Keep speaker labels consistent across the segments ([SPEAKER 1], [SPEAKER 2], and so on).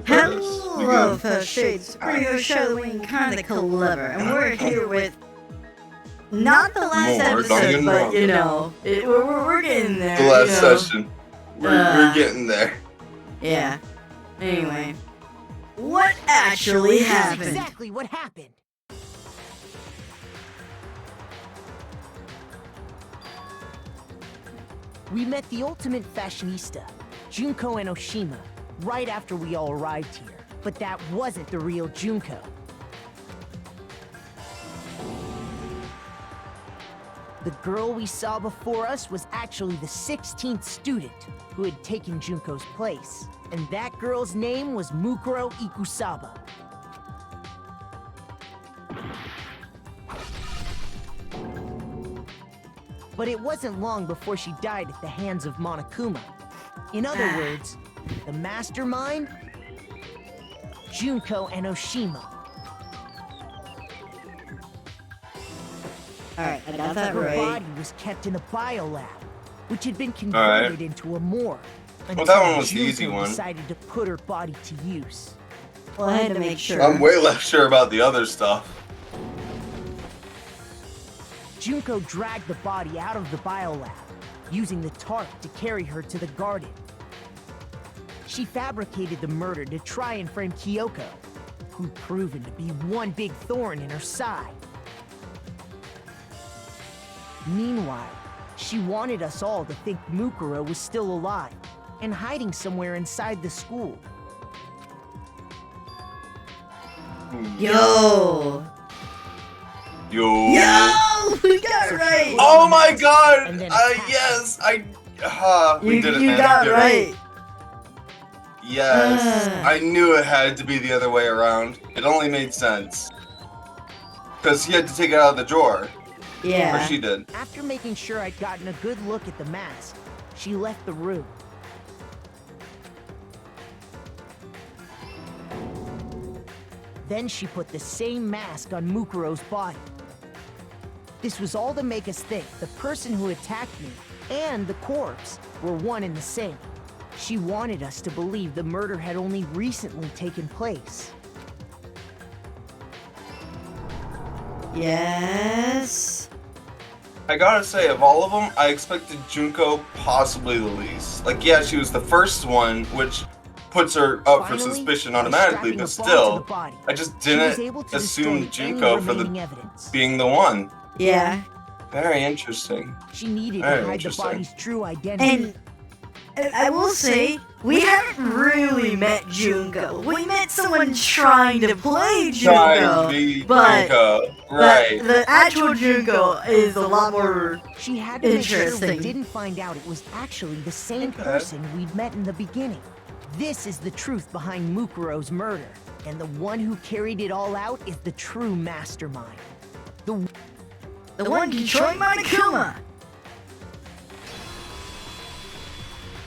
[SPEAKER 1] Hello, folks, Shades. Superhero Shadowing kinda clever, and we're here with not the last episode, but you know, we're getting there.
[SPEAKER 2] The last session. We're getting there.
[SPEAKER 1] Yeah. Anyway, what actually happened?
[SPEAKER 3] Here's exactly what happened. We met the ultimate fashionista, Junko Enoshima, right after we all arrived here. But that wasn't the real Junko. The girl we saw before us was actually the 16th student who had taken Junko's place. And that girl's name was Mukuro Ikusaba. But it wasn't long before she died at the hands of Monokuma. In other words, the mastermind, Junko Enoshima.
[SPEAKER 1] Alright, I got that
[SPEAKER 3] Her
[SPEAKER 1] right.
[SPEAKER 3] body was kept in a biolab, which had been converted into a morgue.
[SPEAKER 2] Well, that one was the
[SPEAKER 3] Junko
[SPEAKER 2] easy one.
[SPEAKER 3] Decided to put her body to use.
[SPEAKER 1] Well, I had to make sure.
[SPEAKER 2] I'm way less sure about the other stuff.
[SPEAKER 3] Junko dragged the body out of the biolab, using the tarp to carry her to the garden. She fabricated the murder to try and frame Kyoko, who'd proven to be one big thorn in her side. Meanwhile, she wanted us all to think Mukuro was still alive and hiding somewhere inside the school.
[SPEAKER 1] Yo! We got it right!
[SPEAKER 2] Oh my god!
[SPEAKER 3] And then
[SPEAKER 2] Yes, we did it,
[SPEAKER 1] You
[SPEAKER 2] man.
[SPEAKER 1] got
[SPEAKER 2] We
[SPEAKER 1] it
[SPEAKER 2] did
[SPEAKER 1] right!
[SPEAKER 2] Yes, I knew it had to be the other way around. It only made sense. Because he had to take it out of the drawer.
[SPEAKER 1] Yeah.
[SPEAKER 2] Or she did.
[SPEAKER 3] After making sure I'd gotten a good look at the mask, she left the room. Then she put the same mask on Mukuro's body. This was all to make us think the person who attacked me and the corpse were one and the same. She wanted us to believe the murder had only recently taken place.
[SPEAKER 1] Yes.
[SPEAKER 2] I gotta say, of all of them, I expected Junko possibly the least. Like, yeah, she was the first one, which puts her up for
[SPEAKER 3] Finally,
[SPEAKER 2] suspicion
[SPEAKER 3] by
[SPEAKER 2] automatically,
[SPEAKER 3] strapping
[SPEAKER 2] but
[SPEAKER 3] a bomb to
[SPEAKER 2] still,
[SPEAKER 3] the body,
[SPEAKER 2] I just
[SPEAKER 3] she was
[SPEAKER 2] didn't
[SPEAKER 3] able to
[SPEAKER 2] assume
[SPEAKER 3] destroy any
[SPEAKER 2] Junko for
[SPEAKER 3] remaining
[SPEAKER 2] the
[SPEAKER 3] evidence.
[SPEAKER 2] being the one.
[SPEAKER 1] Yeah.
[SPEAKER 2] Very interesting.
[SPEAKER 3] She needed
[SPEAKER 2] Very
[SPEAKER 3] to hide the
[SPEAKER 2] interesting.
[SPEAKER 3] body's true identity.
[SPEAKER 1] And I will say, we haven't really met Junko. We met someone trying to play
[SPEAKER 2] Trying
[SPEAKER 1] Junko,
[SPEAKER 2] to be
[SPEAKER 1] but
[SPEAKER 2] Junko. Right.
[SPEAKER 1] the actual Junko is a lot more.
[SPEAKER 3] She had to make sure we
[SPEAKER 1] Interesting.
[SPEAKER 3] didn't find out it was actually the same
[SPEAKER 2] Okay.
[SPEAKER 3] person we'd met in the beginning. This is the truth behind Mukuro's murder, and the one who carried it all out is the true mastermind.
[SPEAKER 1] The one controlling Monokuma.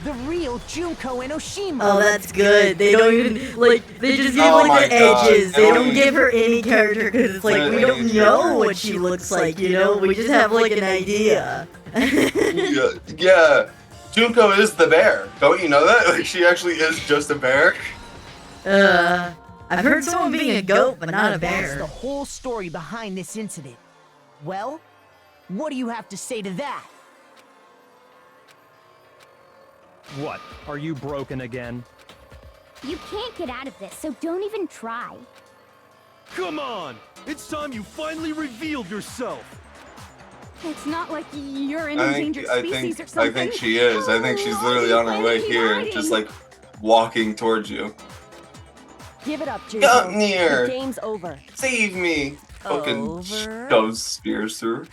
[SPEAKER 3] The real Junko Enoshima!
[SPEAKER 1] Oh, that's good. They don't even, like, they just give,
[SPEAKER 2] Oh
[SPEAKER 1] like,
[SPEAKER 2] my
[SPEAKER 1] the
[SPEAKER 2] God.
[SPEAKER 1] edges. They don't
[SPEAKER 2] Really?
[SPEAKER 1] give her any character, because it's like, we don't know what she looks like, you know? We just have, like, an idea.
[SPEAKER 2] Yeah. Junko is the bear. Don't you know that? Like, she actually is just a bear.
[SPEAKER 1] I've heard someone being a goat, but not a
[SPEAKER 3] That's the
[SPEAKER 1] bear.
[SPEAKER 3] whole story behind this incident. Well, what do you have to say to that?
[SPEAKER 4] What? Are you broken again?
[SPEAKER 5] You can't get out of this, so don't even try.
[SPEAKER 4] Come on! It's time you finally revealed yourself!
[SPEAKER 5] It's not like you're an
[SPEAKER 2] I
[SPEAKER 5] endangered
[SPEAKER 2] think, I
[SPEAKER 5] species
[SPEAKER 2] think,
[SPEAKER 5] or something.
[SPEAKER 2] I think she is. I think she's literally on her way here, just like walking towards you.
[SPEAKER 6] Give it up, Junko.
[SPEAKER 2] Come near.
[SPEAKER 6] The game's over.
[SPEAKER 2] Save me. Fucking
[SPEAKER 6] Over?
[SPEAKER 2] shoves spears through.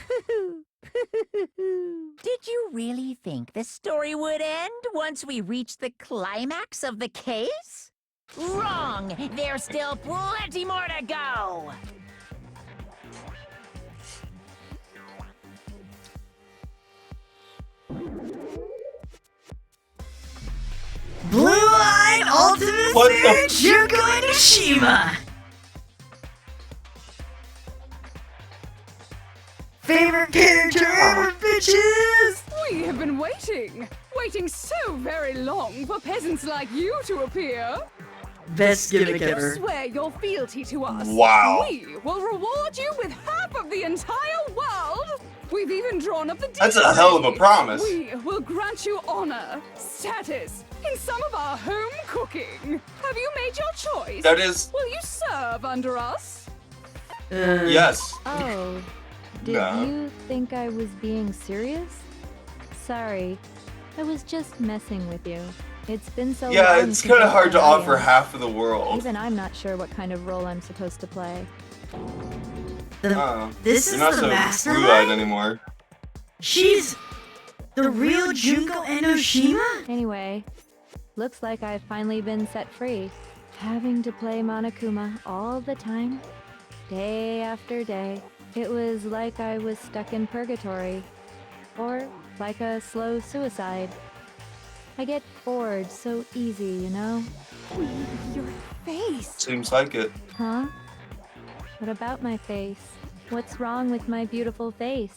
[SPEAKER 7] Did you really think the story would end once we reached the climax of the case? Wrong! There's still plenty more to go!
[SPEAKER 1] Blue-eyed ultimate
[SPEAKER 2] What the
[SPEAKER 1] spirit Junko Enoshima. Favorite character ever, bitches!
[SPEAKER 8] We have been waiting so very long for peasants like you to appear.
[SPEAKER 1] Best gimmick
[SPEAKER 6] You
[SPEAKER 1] ever.
[SPEAKER 6] swear your fealty to us.
[SPEAKER 2] Wow.
[SPEAKER 6] We will reward you with half of the entire world. We've even drawn up the deal.
[SPEAKER 2] That's a hell of a promise.
[SPEAKER 6] We will grant you honor, status, in some of our home cooking. Have you made your choice?
[SPEAKER 2] That is,
[SPEAKER 6] Will you serve under us?
[SPEAKER 2] yes.
[SPEAKER 8] Oh, did
[SPEAKER 2] Yeah.
[SPEAKER 8] you think I was being serious? Sorry, I was just messing with you. It's been so long.
[SPEAKER 2] Yeah, it's
[SPEAKER 8] since
[SPEAKER 2] kind of
[SPEAKER 8] I've
[SPEAKER 2] hard to
[SPEAKER 8] been
[SPEAKER 2] offer
[SPEAKER 8] audience.
[SPEAKER 2] half of the world.
[SPEAKER 8] Even I'm not sure what kind of role I'm supposed to play.
[SPEAKER 1] This
[SPEAKER 2] You're
[SPEAKER 1] is
[SPEAKER 2] not
[SPEAKER 1] the
[SPEAKER 2] so blue-eyed
[SPEAKER 1] mastermind?
[SPEAKER 2] anymore.
[SPEAKER 1] She's the real Junko Enoshima?
[SPEAKER 8] Anyway, looks like I've finally been set free. Having to play Monokuma all the time, day after day. It was like I was stuck in purgatory. Or like a slow suicide. I get bored so easy, you know?
[SPEAKER 6] Your face.
[SPEAKER 2] Seems like it.
[SPEAKER 8] Huh? What about my face? What's wrong with my beautiful face?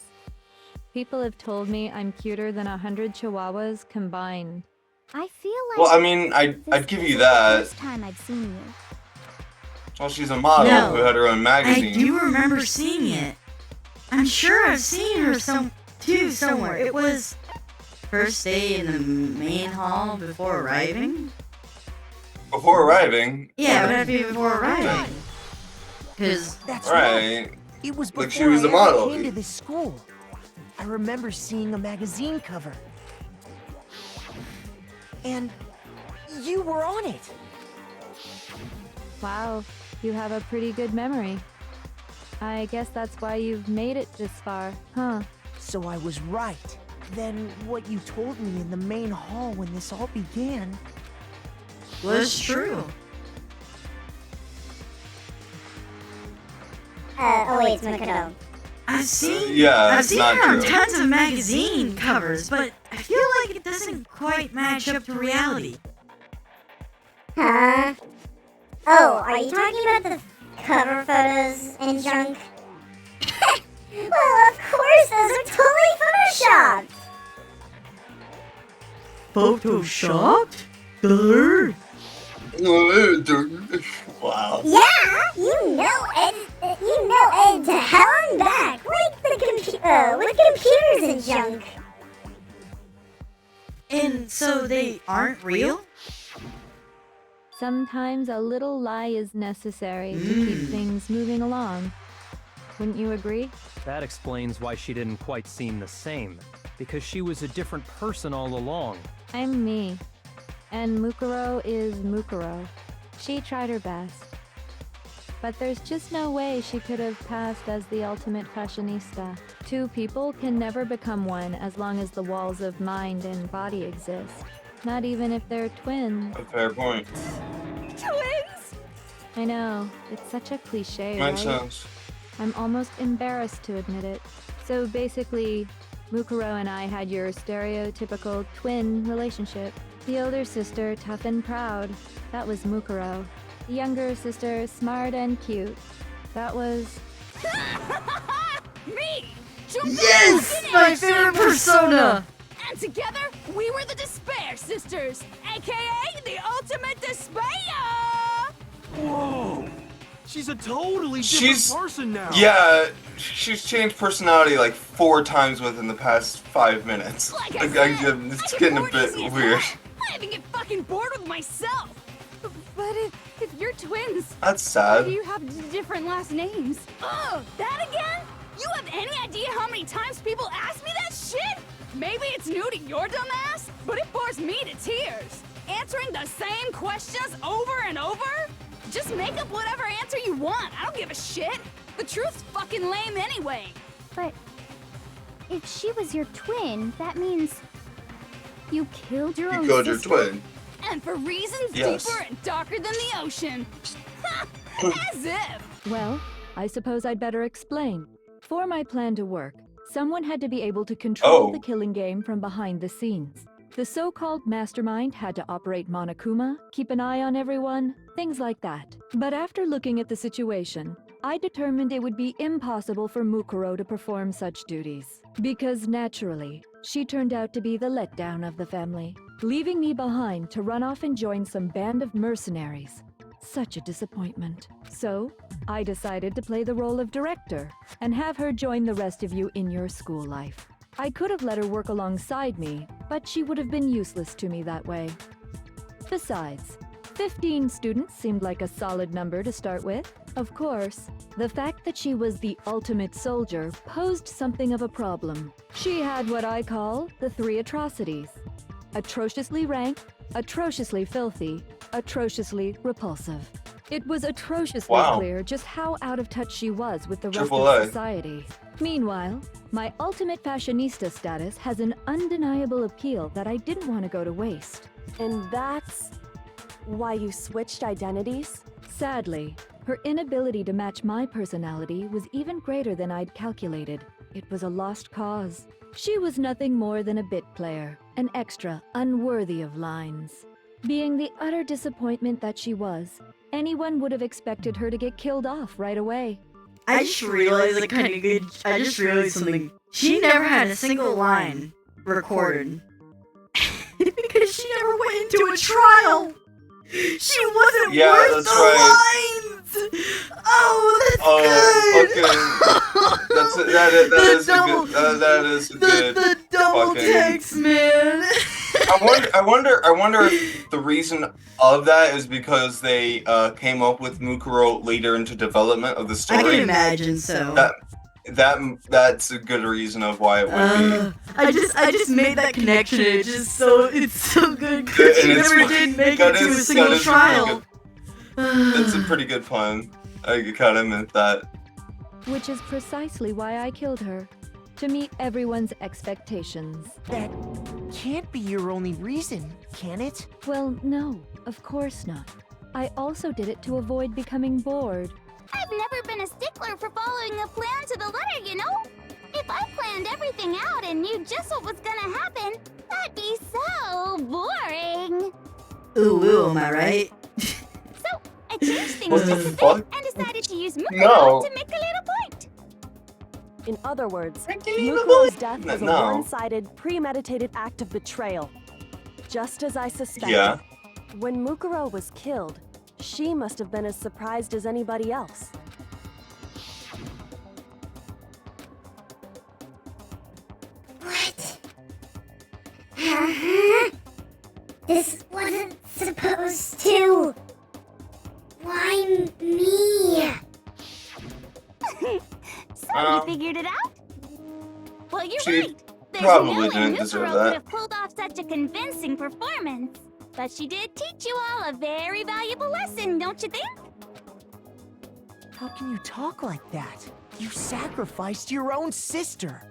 [SPEAKER 8] People have told me I'm cuter than 100 chihuahuas combined.
[SPEAKER 5] I feel like.
[SPEAKER 2] Well, I mean, I'd give you that.
[SPEAKER 5] First time I've seen you.
[SPEAKER 2] Well, she's a model
[SPEAKER 1] No.
[SPEAKER 2] who had her own
[SPEAKER 1] I
[SPEAKER 2] magazine.
[SPEAKER 1] do remember seeing it. I'm sure I've seen her somewhere. It was first day in the main hall before arriving.
[SPEAKER 2] Before arriving.
[SPEAKER 1] Yeah, it would have to be before arriving. Because
[SPEAKER 3] That's right.
[SPEAKER 2] Right.
[SPEAKER 3] It was before
[SPEAKER 2] Like she was
[SPEAKER 3] I
[SPEAKER 2] a model.
[SPEAKER 3] ever came to this school. I remember seeing a magazine cover. And you were on it.
[SPEAKER 8] Wow, you have a pretty good memory. I guess that's why you've made it this far, huh?
[SPEAKER 3] So I was right. Then what you told me in the main hall when this all began.
[SPEAKER 1] was true.
[SPEAKER 9] Oh wait, it's Makoto.
[SPEAKER 1] I've seen
[SPEAKER 2] Yeah,
[SPEAKER 1] I've
[SPEAKER 2] it's
[SPEAKER 1] seen
[SPEAKER 2] not
[SPEAKER 1] her on
[SPEAKER 2] true.
[SPEAKER 1] tons of magazine covers, but I feel like it doesn't quite match up to reality.
[SPEAKER 9] Huh? Oh, are you talking about the cover photos and junk? Well, of course, those are totally photoshopped.
[SPEAKER 1] Photoshopped? Durr.
[SPEAKER 2] Wow.
[SPEAKER 9] Yeah, you know Ed to hell and back, with computers and junk.
[SPEAKER 1] And so they aren't real?
[SPEAKER 8] Sometimes a little lie is necessary to keep things moving along. Wouldn't you agree?
[SPEAKER 10] That explains why she didn't quite seem the same, because she was a different person all along.
[SPEAKER 8] I'm me. And Mukuro is Mukuro. She tried her best. But there's just no way she could have passed as the ultimate fashionista. Two people can never become one as long as the walls of mind and body exist. Not even if they're twins.
[SPEAKER 2] A fair point.
[SPEAKER 6] Twins?
[SPEAKER 8] I know, it's such a cliche,
[SPEAKER 2] Makes
[SPEAKER 8] right?
[SPEAKER 2] sense.
[SPEAKER 8] I'm almost embarrassed to admit it. So basically, Mukuro and I had your stereotypical twin relationship. The older sister, tough and proud. That was Mukuro. The younger sister, smart and cute. That was...
[SPEAKER 6] Me! Junko
[SPEAKER 1] Yes!
[SPEAKER 6] in
[SPEAKER 1] My
[SPEAKER 6] action!
[SPEAKER 1] favorite persona!
[SPEAKER 6] And together, we were the Despair Sisters, aka the Ultimate Despair!
[SPEAKER 4] Whoa! She's a totally different
[SPEAKER 2] She's-
[SPEAKER 4] person now.
[SPEAKER 2] Yeah, she's changed personality like 4 times within the past 5 minutes.
[SPEAKER 6] Like I said,
[SPEAKER 2] It's
[SPEAKER 6] I get
[SPEAKER 2] getting a
[SPEAKER 6] bored
[SPEAKER 2] bit
[SPEAKER 6] easy as
[SPEAKER 2] weird.
[SPEAKER 6] hell. I even get fucking bored with myself. But if you're twins,
[SPEAKER 2] That's
[SPEAKER 6] why
[SPEAKER 2] sad.
[SPEAKER 6] do you have different last names? Ugh, that again? You have any idea how many times people ask me that shit? Maybe it's new to your dumb ass, but it bores me to tears. Answering the same questions over and over? Just make up whatever answer you want. I don't give a shit. The truth's fucking lame anyway.
[SPEAKER 5] But if she was your twin, that means you killed your
[SPEAKER 2] You
[SPEAKER 5] own
[SPEAKER 2] killed your
[SPEAKER 5] sister?
[SPEAKER 2] twin.
[SPEAKER 6] And for reasons
[SPEAKER 2] Yes.
[SPEAKER 6] deeper and darker than the ocean. As if.
[SPEAKER 8] Well, I suppose I'd better explain. For my plan to work, someone had to be able to control
[SPEAKER 2] Oh.
[SPEAKER 8] the killing game from behind the scenes. The so-called mastermind had to operate Monokuma, keep an eye on everyone, things like that. But after looking at the situation, I determined it would be impossible for Mukuro to perform such duties. Because naturally, she turned out to be the letdown of the family, leaving me behind to run off and join some band of mercenaries. Such a disappointment. So, I decided to play the role of director and have her join the rest of you in your school life. I could have let her work alongside me, but she would have been useless to me that way. Besides, 15 students seemed like a solid number to start with. Of course, the fact that she was the ultimate soldier posed something of a problem. She had what I call the 3 atrocities: atrociously rank, atrociously filthy, atrociously repulsive. It was atrociously clear just how out of touch she was with the rest of society. Meanwhile, my ultimate fashionista status has an undeniable appeal that I didn't want to go to waste.
[SPEAKER 11] And that's why you switched identities?
[SPEAKER 8] Sadly, her inability to match my personality was even greater than I'd calculated. It was a lost cause. She was nothing more than a bit player, an extra unworthy of lines. Being the utter disappointment that she was, anyone would have expected her to get killed off right away.
[SPEAKER 1] I just realized something. She never had a single line recorded. Because she never went into a trial! She wasn't worth the lines! Oh, that's good!
[SPEAKER 2] Okay. That is a good
[SPEAKER 1] The double text, man!
[SPEAKER 2] I wonder if the reason of that is because they came up with Mukuro later into development of the story.
[SPEAKER 1] I can imagine so.
[SPEAKER 2] That's a good reason of why it would be.
[SPEAKER 1] I just made that connection. It's so good because she never did make it to a single trial.
[SPEAKER 2] It's a pretty good pun. I kind of meant that.
[SPEAKER 8] Which is precisely why I killed her. To meet everyone's expectations.
[SPEAKER 3] That can't be your only reason, can it?
[SPEAKER 8] Well, no, of course not. I also did it to avoid becoming bored.
[SPEAKER 5] I've never been a stickler for following a plan to the letter, you know? If I planned everything out and knew just what was gonna happen, that'd be so boring.
[SPEAKER 1] Ooh, am I right?
[SPEAKER 5] So, I changed things just a bit and decided to use Mukuro to make a little point.
[SPEAKER 11] In other words, Mukuro's death was a one-sided, premeditated act of betrayal. Just as I suspected.
[SPEAKER 2] Yeah.
[SPEAKER 11] When Mukuro was killed, she must have been as surprised as anybody else.
[SPEAKER 9] What? This wasn't supposed to. Why me?
[SPEAKER 5] So you figured it out? Well, you're
[SPEAKER 2] She
[SPEAKER 5] right. There's
[SPEAKER 2] probably
[SPEAKER 5] no way
[SPEAKER 2] didn't deserve
[SPEAKER 5] Mukuro
[SPEAKER 2] that.
[SPEAKER 5] could have pulled off such a convincing performance. But she did teach you all a very valuable lesson, don't you think?
[SPEAKER 3] How can you talk like that? You sacrificed your own sister.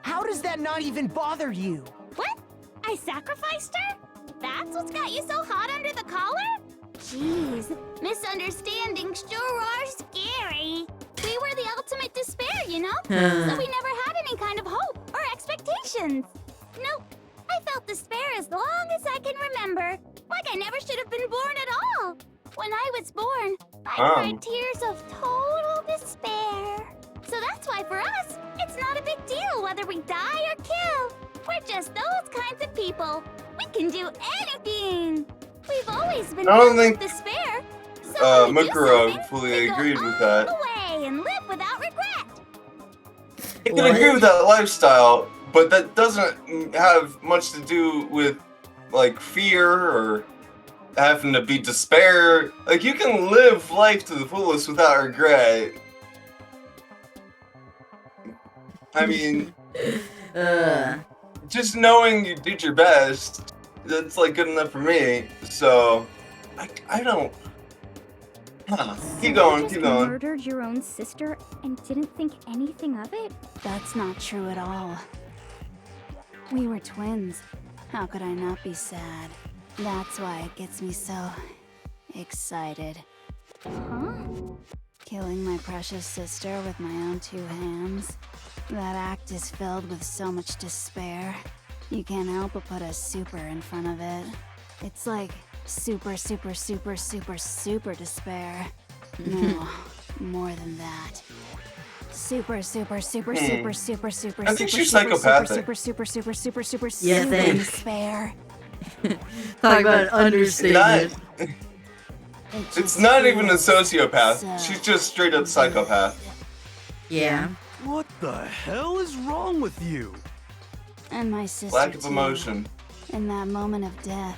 [SPEAKER 3] How does that not even bother you?
[SPEAKER 5] What? I sacrificed her? That's what's got you so hot under the collar? Jeez, misunderstandings sure are scary. We were the ultimate despair, you know? So we never had any kind of hope or expectations. Nope. I felt despair as long as I can remember. Like I never should have been born at all. When I was born, I cried tears of total despair. So that's why for us, it's not a big deal whether we die or kill. We're just those kinds of people. We can do anything. We've always been filled with despair. So when we do
[SPEAKER 2] Mukuro
[SPEAKER 5] something,
[SPEAKER 2] fully
[SPEAKER 5] we go
[SPEAKER 2] agreed with
[SPEAKER 5] all
[SPEAKER 2] that.
[SPEAKER 5] the way and live without regret.
[SPEAKER 2] I can agree with that lifestyle, but that doesn't have much to do with like fear or having to be despair. Like you can live life to the fullest without regret. I mean, just knowing you did your best, that's like good enough for me. So, I don't. Keep going, keep going.
[SPEAKER 5] Murdered your own sister and didn't think anything of it? That's not true at all. We were twins. How could I not be sad? That's why it gets me so excited. Huh? Killing my precious sister with my own 2 hands. That act is filled with so much despair. You can't help but put a super in front of it. It's like super, super, super, super, super despair. No, more than that. Super, super, super, super, super, super,
[SPEAKER 2] I think
[SPEAKER 5] super,
[SPEAKER 2] she's
[SPEAKER 5] super,
[SPEAKER 2] psychopathic.
[SPEAKER 5] super, super, super, super, super,
[SPEAKER 1] Yeah,
[SPEAKER 5] super
[SPEAKER 1] thanks.
[SPEAKER 5] despair.
[SPEAKER 1] Talk about an understatement.
[SPEAKER 2] It's not even a sociopath. She's just straight up psychopath.
[SPEAKER 1] Yeah.
[SPEAKER 4] What the hell is wrong with you?
[SPEAKER 5] And my sister,
[SPEAKER 2] Lack of
[SPEAKER 5] too.
[SPEAKER 2] emotion.
[SPEAKER 5] In that moment of death,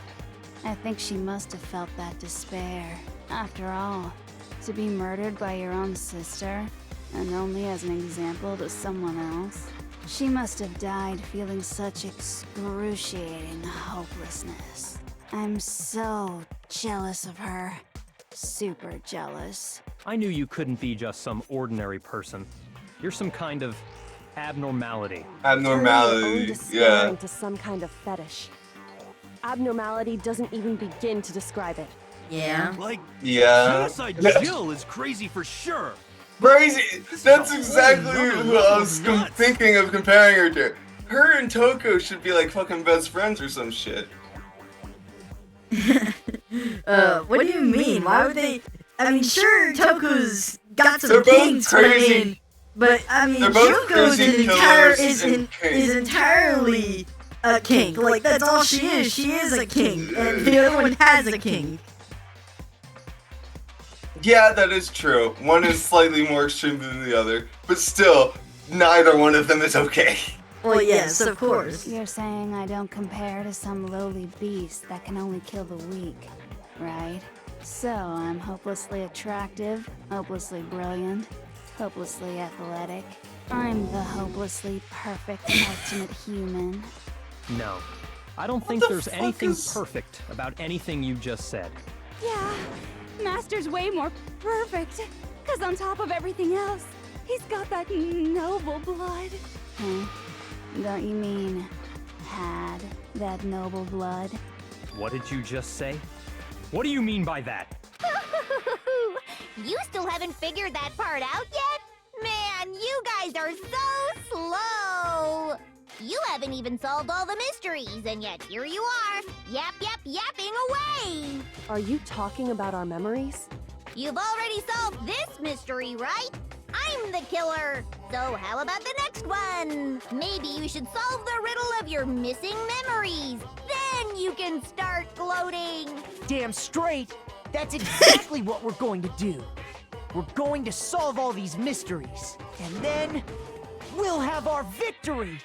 [SPEAKER 5] I think she must have felt that despair. After all, to be murdered by your own sister, and only as an example to someone else, she must have died feeling such excruciating hopelessness. I'm so jealous of her. Super jealous.
[SPEAKER 10] I knew you couldn't be just some ordinary person. You're some kind of abnormality.
[SPEAKER 2] Abnormality, yeah.
[SPEAKER 11] Into some kind of fetish. Abnormality doesn't even begin to describe it.
[SPEAKER 1] Yeah.
[SPEAKER 4] Like,
[SPEAKER 2] Yeah.
[SPEAKER 4] Genocide Jill is crazy for sure.
[SPEAKER 2] Crazy! That's exactly who I was
[SPEAKER 4] nuts.
[SPEAKER 2] thinking of comparing her to. Her and Toko should be like fucking best friends or some shit.
[SPEAKER 1] What do you mean? Why would they? I mean, sure, Toku's got some
[SPEAKER 2] They're both
[SPEAKER 1] kinks,
[SPEAKER 2] crazy.
[SPEAKER 1] but I mean,
[SPEAKER 2] They're both
[SPEAKER 1] Junko's
[SPEAKER 2] crazy
[SPEAKER 1] is entirely a kink. Like, that's all she is. She is a kink, and the other one has a kink.
[SPEAKER 2] Yeah, that is true. One is slightly more extreme than the other, but still, neither one of them is okay.
[SPEAKER 1] Well, yes, of course.
[SPEAKER 5] You're saying I don't compare to some lowly beast that can only kill the weak, right? So I'm hopelessly attractive, hopelessly brilliant, hopelessly athletic. I'm the hopelessly perfect ultimate human.
[SPEAKER 10] No. I don't think there's anything perfect about anything you just said.
[SPEAKER 6] Yeah, Master's way more perfect. Cause on top of everything else, he's got that noble blood.
[SPEAKER 5] Huh? Don't you mean had that noble blood?
[SPEAKER 10] What did you just say? What do you mean by that?
[SPEAKER 7] You still haven't figured that part out yet? Man, you guys are so slow! You haven't even solved all the mysteries, and yet here you are, yapping away!
[SPEAKER 11] Are you talking about our memories?
[SPEAKER 7] You've already solved this mystery, right? I'm the killer! So how about the next one? Maybe you should solve the riddle of your missing memories. Then you can start gloating!
[SPEAKER 3] Damn straight! That's exactly what we're going to do. We're going to solve all these mysteries. And then, we'll have our victory!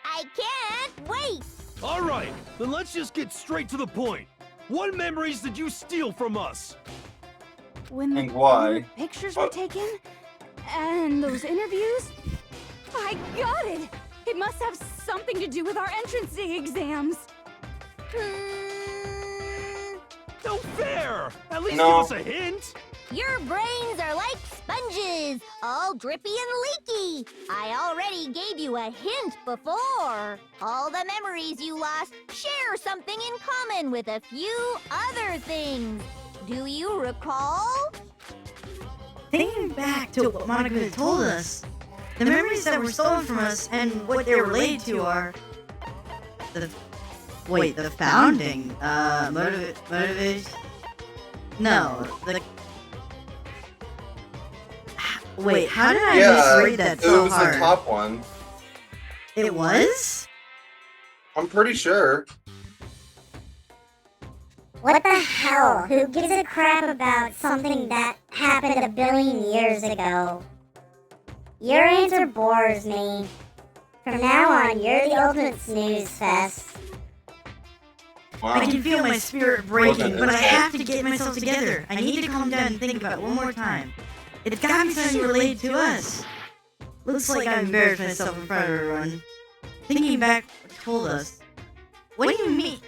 [SPEAKER 7] I can't wait!
[SPEAKER 4] Alright, then let's just get straight to the point. What memories did you steal from us?
[SPEAKER 6] When
[SPEAKER 2] And why?
[SPEAKER 6] the pictures were taken, and those interviews, I got it! It must have something to do with our entrance exams.
[SPEAKER 4] No fair! At least
[SPEAKER 2] No.
[SPEAKER 4] give us a hint!
[SPEAKER 7] Your brains are like sponges, all drippy and leaky. I already gave you a hint before. All the memories you lost share something in common with a few other things. Do you recall?
[SPEAKER 1] Thinking back to what Monica had told us, the memories that were stolen from us and what they're related to are the founding, motivation. No, the. Wait, how did I misread that so
[SPEAKER 2] it was
[SPEAKER 1] hard?
[SPEAKER 2] the top one.
[SPEAKER 1] It was?
[SPEAKER 2] I'm pretty sure.
[SPEAKER 9] What the hell? Who gives a crap about something that happened a billion years ago? Your answer bores me. From now on, you're the ultimate snooze fest.
[SPEAKER 2] Wow.
[SPEAKER 1] I can feel my spirit breaking, but I have to get myself together. I need to calm down and think about it one more time. It's gotta be something related to us. Looks like I've embarrassed myself in front of everyone. Thinking back what told us. What do you mean?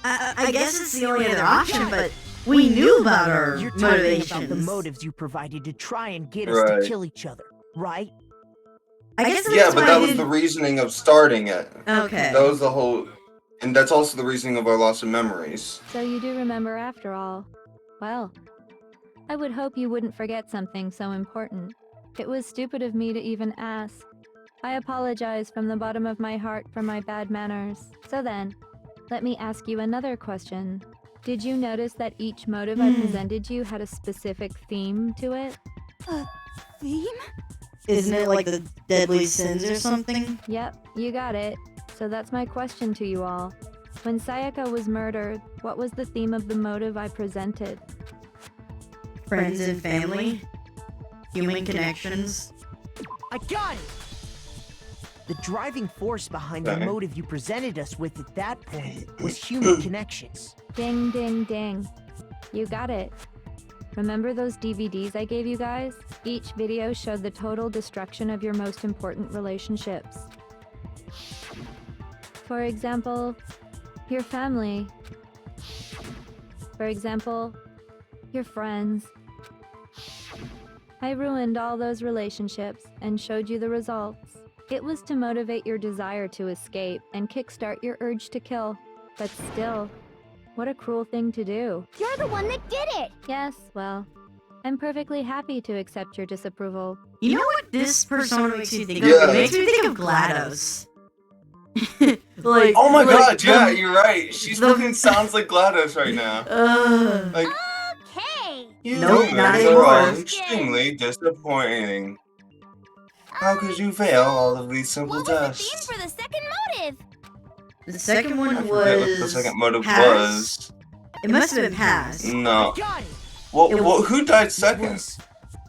[SPEAKER 1] I guess it's the only other option, but we knew about our
[SPEAKER 3] You're talking
[SPEAKER 1] motivations.
[SPEAKER 3] about the motives you provided to try and get us to
[SPEAKER 2] Right.
[SPEAKER 3] kill each other, right?
[SPEAKER 1] I guess
[SPEAKER 2] Yeah,
[SPEAKER 1] that's
[SPEAKER 2] but
[SPEAKER 1] why
[SPEAKER 2] that
[SPEAKER 1] I
[SPEAKER 2] was the
[SPEAKER 1] didn't-
[SPEAKER 2] reasoning of starting it.
[SPEAKER 1] Okay.
[SPEAKER 2] That was the whole... And that's also the reasoning of our loss of memories.
[SPEAKER 8] So you do remember after all. Well, I would hope you wouldn't forget something so important. It was stupid of me to even ask. I apologize from the bottom of my heart for my bad manners. So then, let me ask you another question. Did you notice that each motive I presented you had a specific theme to it?
[SPEAKER 6] A theme?
[SPEAKER 1] Isn't it like the deadly sins or something?
[SPEAKER 8] Yep, you got it. So that's my question to you all. When Sayaka was murdered, what was the theme of the motive I presented?
[SPEAKER 1] Friends and family. Human connections.
[SPEAKER 3] I got it! The driving force behind the motive you presented us with at that point was human connections.
[SPEAKER 8] Ding, ding, ding. You got it. Remember those DVDs I gave you guys? Each video showed the total destruction of your most important relationships. For example, your family. For example, your friends. I ruined all those relationships and showed you the results. It was to motivate your desire to escape and kickstart your urge to kill. But still, what a cruel thing to do.
[SPEAKER 7] You're the one that did it!
[SPEAKER 8] Yes, well, I'm perfectly happy to accept your disapproval.
[SPEAKER 1] You know what this persona makes me think of?
[SPEAKER 2] Yeah.
[SPEAKER 1] It makes me think of GLaDOS.
[SPEAKER 2] Oh my god,
[SPEAKER 1] the-
[SPEAKER 2] yeah, you're right. She fucking sounds like GLaDOS right now. Like,
[SPEAKER 7] Okay!
[SPEAKER 2] you
[SPEAKER 1] Nope,
[SPEAKER 2] humans
[SPEAKER 1] not
[SPEAKER 2] are
[SPEAKER 1] anymore.
[SPEAKER 2] all extremely disappointing. How could you fail all of these simple
[SPEAKER 5] What was the
[SPEAKER 2] tests?
[SPEAKER 5] theme for the second motive?
[SPEAKER 1] The second
[SPEAKER 2] I
[SPEAKER 1] one
[SPEAKER 2] forget what
[SPEAKER 1] was
[SPEAKER 2] the second motive
[SPEAKER 1] past?
[SPEAKER 2] was.
[SPEAKER 1] It must have been past.
[SPEAKER 2] No.
[SPEAKER 3] Got it!
[SPEAKER 2] Well, who died
[SPEAKER 3] It
[SPEAKER 2] second?
[SPEAKER 3] was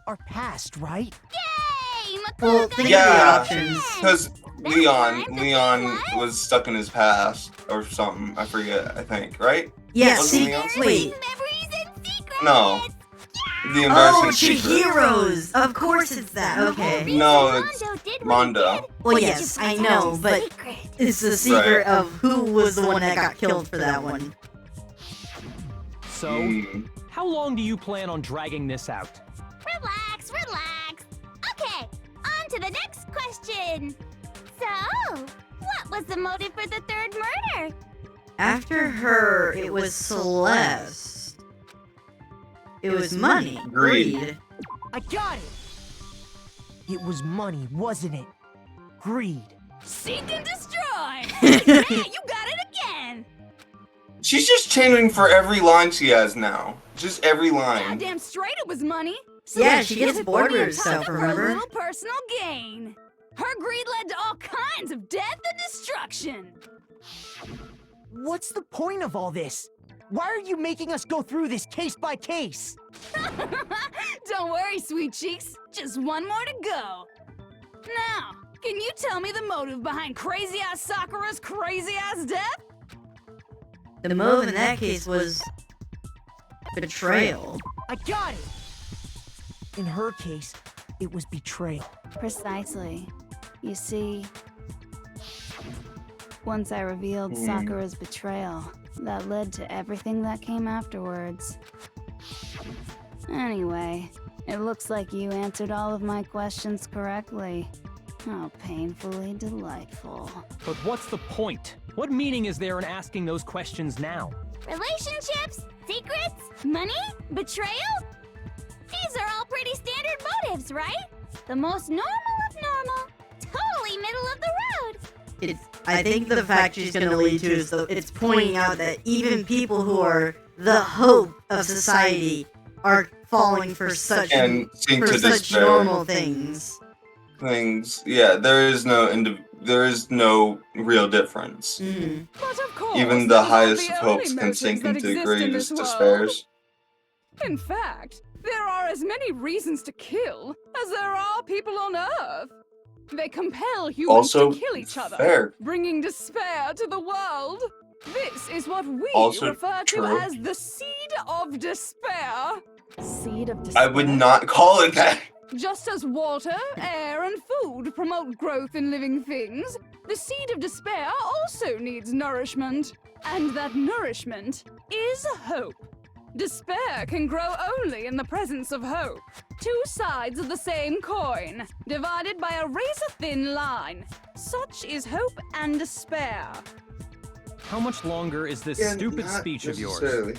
[SPEAKER 3] our past, right?
[SPEAKER 5] Yay!
[SPEAKER 1] Well,
[SPEAKER 5] Makoto
[SPEAKER 1] think
[SPEAKER 2] Yeah.
[SPEAKER 1] of the options.
[SPEAKER 2] Because
[SPEAKER 5] That
[SPEAKER 2] Leon
[SPEAKER 5] time,
[SPEAKER 2] Leon
[SPEAKER 5] what?
[SPEAKER 2] was stuck in his past or something. I forget. I think, right?
[SPEAKER 1] Yeah,
[SPEAKER 2] Wasn't
[SPEAKER 1] see,
[SPEAKER 2] Leon?
[SPEAKER 1] wait.
[SPEAKER 5] Memories and secrets!
[SPEAKER 2] No. The
[SPEAKER 1] Oh,
[SPEAKER 2] embarrassing secret.
[SPEAKER 1] Chihiro's! Of course it's that, okay.
[SPEAKER 2] No, it's
[SPEAKER 5] Mondo did what he
[SPEAKER 2] Mondo.
[SPEAKER 5] did.
[SPEAKER 1] Well,
[SPEAKER 5] But
[SPEAKER 1] yes,
[SPEAKER 5] just
[SPEAKER 1] I
[SPEAKER 5] protect
[SPEAKER 1] know,
[SPEAKER 5] his
[SPEAKER 1] but
[SPEAKER 5] secret.
[SPEAKER 1] it's the secret
[SPEAKER 2] Right.
[SPEAKER 1] of who was the one that got killed for that one.
[SPEAKER 10] So,
[SPEAKER 2] Mm.
[SPEAKER 10] how long do you plan on dragging this out?
[SPEAKER 5] Relax, relax. Okay, on to the next question. So, what was the motive for the third murder?
[SPEAKER 1] After her, it was Celeste. It was money.
[SPEAKER 2] Greed.
[SPEAKER 3] I got it! It was money, wasn't it? Greed.
[SPEAKER 6] Seek and destroy! Yeah, you got it again!
[SPEAKER 2] She's just changing for every line she has now. Just every line.
[SPEAKER 6] Goddamn straight it was money!
[SPEAKER 1] Yeah,
[SPEAKER 6] that
[SPEAKER 1] she gets
[SPEAKER 6] did
[SPEAKER 1] bored
[SPEAKER 6] put
[SPEAKER 1] with
[SPEAKER 6] me
[SPEAKER 1] herself,
[SPEAKER 6] in pocket
[SPEAKER 1] remember?
[SPEAKER 6] For a little personal gain. Her greed led to all kinds of death and destruction.
[SPEAKER 3] What's the point of all this? Why are you making us go through this case by case?
[SPEAKER 6] Don't worry, sweet cheeks. Just one more to go. Now, can you tell me the motive behind crazy-ass Sakura's crazy-ass death?
[SPEAKER 1] The motive in that case was betrayal.
[SPEAKER 3] I got it! In her case, it was betrayal.
[SPEAKER 6] Precisely. You see, once I revealed Sakura's betrayal, that led to everything that came afterwards. Anyway, it looks like you answered all of my questions correctly. How painfully delightful.
[SPEAKER 10] But what's the point? What meaning is there in asking those questions now?
[SPEAKER 5] Relationships? Secrets? Money? Betrayal? These are all pretty standard motives, right? The most normal of normal. Totally middle of the road.
[SPEAKER 1] I think the fact she's going to lead to is it's pointing out that even people who are the hope of society are falling for such
[SPEAKER 2] And seem
[SPEAKER 1] for
[SPEAKER 2] to
[SPEAKER 1] such
[SPEAKER 2] despair.
[SPEAKER 1] normal things.
[SPEAKER 2] Things. Yeah, there is no real difference.
[SPEAKER 1] Mm.
[SPEAKER 6] But of course,
[SPEAKER 2] Even the
[SPEAKER 6] those aren't
[SPEAKER 2] highest of
[SPEAKER 6] only
[SPEAKER 2] hopes can
[SPEAKER 6] motives
[SPEAKER 2] sink
[SPEAKER 6] that
[SPEAKER 2] into the
[SPEAKER 6] exist in
[SPEAKER 2] greatest
[SPEAKER 6] this world.
[SPEAKER 2] despairs.
[SPEAKER 6] In fact, there are as many reasons to kill as there are people on Earth. They compel humans
[SPEAKER 2] Also,
[SPEAKER 6] to kill each other,
[SPEAKER 2] fair.
[SPEAKER 6] bringing despair to the world. This is what we
[SPEAKER 2] Also
[SPEAKER 6] refer to
[SPEAKER 2] true.
[SPEAKER 6] as the seed of despair. Seed of despair.
[SPEAKER 2] I would not call it that.
[SPEAKER 6] Just as water, air, and food promote growth in living things, the seed of despair also needs nourishment. And that nourishment is hope. Despair can grow only in the presence of hope. Two sides of the same coin, divided by a razor-thin line. Such is hope and despair.
[SPEAKER 10] How much longer is this
[SPEAKER 2] Yeah,
[SPEAKER 10] stupid
[SPEAKER 2] not
[SPEAKER 10] speech of yours?
[SPEAKER 2] necessarily.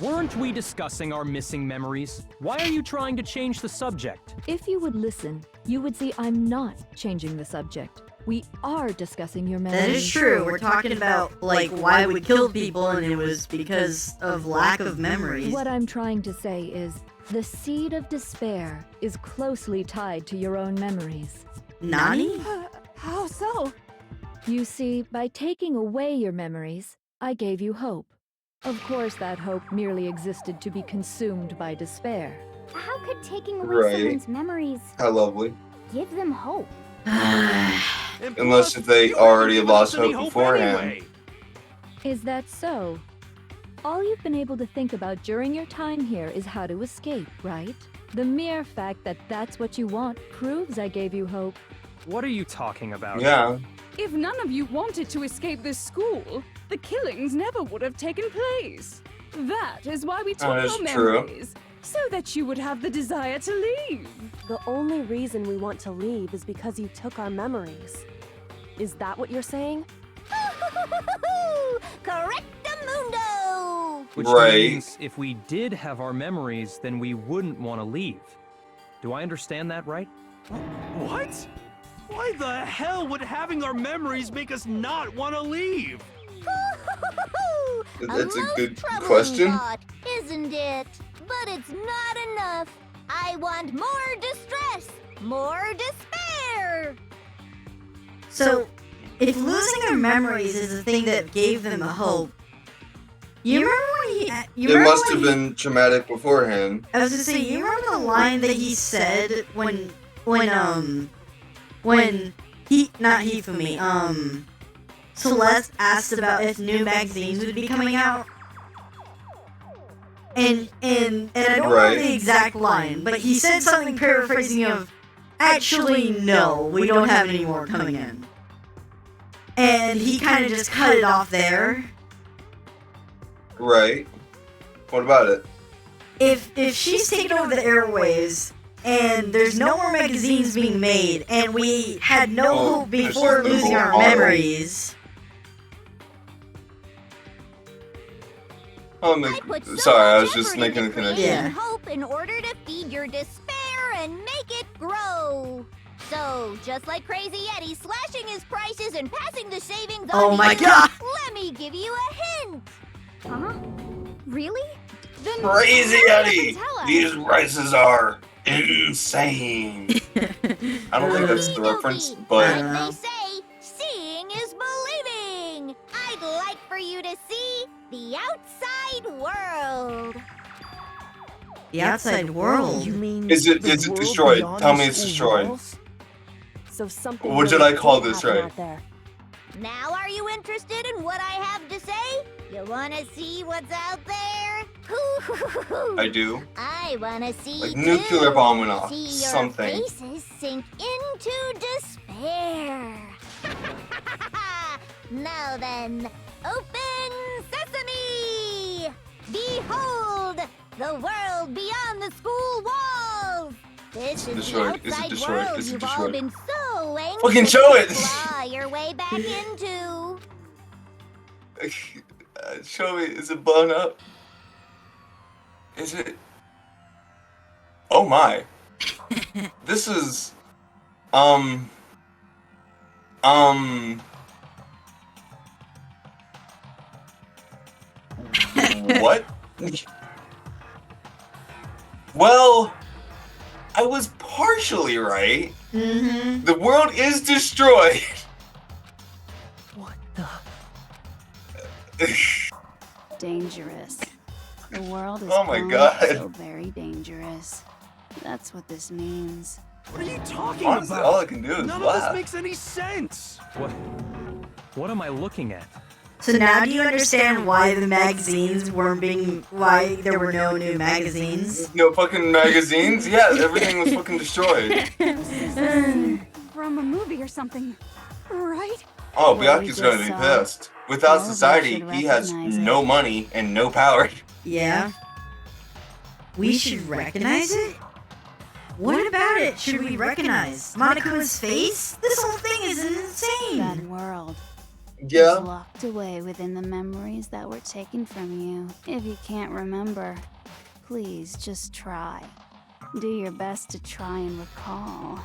[SPEAKER 10] Weren't we discussing our missing memories? Why are you trying to change the subject?
[SPEAKER 8] If you would listen, you would see I'm not changing the subject. We are discussing your memories.
[SPEAKER 1] That is true. We're talking about, like, why we killed people, and it was because of lack of memories.
[SPEAKER 8] What I'm trying to say is, the seed of despair is closely tied to your own memories.
[SPEAKER 1] Nani?
[SPEAKER 6] How so?
[SPEAKER 8] You see, by taking away your memories, I gave you hope. Of course, that hope merely existed to be consumed by despair.
[SPEAKER 5] How could taking away
[SPEAKER 2] Right.
[SPEAKER 5] someone's memories
[SPEAKER 2] How lovely.
[SPEAKER 5] give them hope?
[SPEAKER 4] And
[SPEAKER 2] Unless
[SPEAKER 4] plus,
[SPEAKER 2] if they
[SPEAKER 4] you haven't
[SPEAKER 2] already
[SPEAKER 4] given
[SPEAKER 2] lost
[SPEAKER 4] us any
[SPEAKER 2] hope beforehand.
[SPEAKER 4] anyway.
[SPEAKER 8] Is that so? All you've been able to think about during your time here is how to escape, right? The mere fact that that's what you want proves I gave you hope.
[SPEAKER 10] What are you talking about?
[SPEAKER 2] Yeah.
[SPEAKER 6] If none of you wanted to escape this school, the killings never would have taken place. That is why we took
[SPEAKER 2] That
[SPEAKER 6] your
[SPEAKER 2] is true.
[SPEAKER 6] memories, so that you would have the desire to leave.
[SPEAKER 11] The only reason we want to leave is because you took our memories. Is that what you're saying?
[SPEAKER 7] Correctamundo!
[SPEAKER 10] Which
[SPEAKER 2] Right.
[SPEAKER 10] means if we did have our memories, then we wouldn't want to leave. Do I understand that right?
[SPEAKER 4] What? Why the hell would having our memories make us not want to leave?
[SPEAKER 2] That's a
[SPEAKER 7] most
[SPEAKER 2] good
[SPEAKER 7] troubling
[SPEAKER 2] question.
[SPEAKER 7] thought, isn't it? But it's not enough. I want more distress, more despair.
[SPEAKER 1] So, if losing their memories is the thing that gave them hope, you remember when he? You
[SPEAKER 2] It
[SPEAKER 1] remember
[SPEAKER 2] must
[SPEAKER 1] when
[SPEAKER 2] have
[SPEAKER 1] he-
[SPEAKER 2] been traumatic beforehand.
[SPEAKER 1] I was gonna say, you remember the line that he said when he, not Hifumi, Celeste asked about if new magazines would be coming out? And I don't know
[SPEAKER 2] Right.
[SPEAKER 1] the exact line, but he said something paraphrasing of, actually, no, we don't have any more coming in. And he kind of just cut it off there.
[SPEAKER 2] Right. What about it?
[SPEAKER 1] If she's taken over the airwaves and there's no more magazines being made and we had no
[SPEAKER 2] Oh,
[SPEAKER 1] hope before
[SPEAKER 2] there's
[SPEAKER 1] losing
[SPEAKER 2] no
[SPEAKER 1] our
[SPEAKER 2] hope.
[SPEAKER 1] memories,
[SPEAKER 7] I put so
[SPEAKER 2] Sorry, I
[SPEAKER 7] much
[SPEAKER 2] was just
[SPEAKER 7] effort
[SPEAKER 2] making a
[SPEAKER 7] into
[SPEAKER 2] connection.
[SPEAKER 7] creating
[SPEAKER 1] Yeah.
[SPEAKER 7] hope in order to feed your despair and make it grow. So, just like Crazy Eddie slashing his prices and passing the savings on
[SPEAKER 1] oh
[SPEAKER 7] to
[SPEAKER 1] my
[SPEAKER 7] you,
[SPEAKER 1] god!
[SPEAKER 7] let me give you a hint.
[SPEAKER 5] Huh? Really?
[SPEAKER 6] Then
[SPEAKER 2] Crazy
[SPEAKER 5] Hurry up and
[SPEAKER 2] Eddie!
[SPEAKER 5] tell us.
[SPEAKER 2] These prices are insane. I don't think that's the
[SPEAKER 7] Okie
[SPEAKER 2] reference,
[SPEAKER 7] dokie.
[SPEAKER 2] but
[SPEAKER 7] Like they say, seeing is believing. I'd like for you to see the outside world.
[SPEAKER 1] The outside world.
[SPEAKER 3] You mean
[SPEAKER 2] Is it-
[SPEAKER 3] the
[SPEAKER 2] is it
[SPEAKER 3] world
[SPEAKER 2] destroyed?
[SPEAKER 3] beyond
[SPEAKER 2] Tell
[SPEAKER 3] the
[SPEAKER 2] me it's
[SPEAKER 3] school
[SPEAKER 2] destroyed.
[SPEAKER 3] walls?
[SPEAKER 11] So something
[SPEAKER 2] What did
[SPEAKER 11] really
[SPEAKER 2] I call
[SPEAKER 11] did
[SPEAKER 2] this
[SPEAKER 11] happen
[SPEAKER 2] right?
[SPEAKER 11] out there.
[SPEAKER 7] Now are you interested in what I have to say? You wanna see what's out there?
[SPEAKER 2] I do.
[SPEAKER 7] I wanna see
[SPEAKER 2] Like
[SPEAKER 7] you.
[SPEAKER 2] nuclear bomb went off.
[SPEAKER 7] See your
[SPEAKER 2] Something.
[SPEAKER 7] faces sink into despair. Now then, open sesame! Behold, the world beyond the school walls. This is
[SPEAKER 2] Destroyed.
[SPEAKER 7] the
[SPEAKER 2] Is it
[SPEAKER 7] outside
[SPEAKER 2] destroyed?
[SPEAKER 7] world
[SPEAKER 2] Is it
[SPEAKER 7] you've all
[SPEAKER 2] destroyed?
[SPEAKER 7] been so anxious
[SPEAKER 2] Fucking show
[SPEAKER 7] to
[SPEAKER 2] it!
[SPEAKER 7] claw your way back into.
[SPEAKER 2] Show me. Is it blown up? Is it? Oh my. This is. What? Well, I was partially right.
[SPEAKER 1] Mm-hmm.
[SPEAKER 2] The world is destroyed.
[SPEAKER 11] What the?
[SPEAKER 12] Dangerous. The world is
[SPEAKER 2] Oh my
[SPEAKER 12] grown
[SPEAKER 2] God.
[SPEAKER 12] so very dangerous. That's what this means.
[SPEAKER 4] What are you talking
[SPEAKER 2] Honestly,
[SPEAKER 4] about?
[SPEAKER 2] all I can do is
[SPEAKER 4] None
[SPEAKER 2] laugh.
[SPEAKER 4] of this makes any sense.
[SPEAKER 10] What am I looking at?
[SPEAKER 1] So now do you understand why the magazines weren't being, why there were no new magazines?
[SPEAKER 2] No fucking magazines? Yeah, everything was fucking destroyed.
[SPEAKER 6] From a movie or something, right?
[SPEAKER 2] Oh,
[SPEAKER 12] What we
[SPEAKER 2] Byaku's gonna
[SPEAKER 12] just
[SPEAKER 2] be
[SPEAKER 12] saw.
[SPEAKER 2] pissed. Without
[SPEAKER 12] All of us
[SPEAKER 2] society,
[SPEAKER 12] should
[SPEAKER 2] he has
[SPEAKER 12] recognize
[SPEAKER 2] no
[SPEAKER 12] it.
[SPEAKER 2] money and no power.
[SPEAKER 1] Yeah. We should recognize it? What about it should we recognize? Monaco's face? This whole thing is
[SPEAKER 12] That
[SPEAKER 1] insane!
[SPEAKER 12] world
[SPEAKER 2] Yeah.
[SPEAKER 12] is locked away within the memories that were taken from you. If you can't remember, please just try. Do your best to try and recall.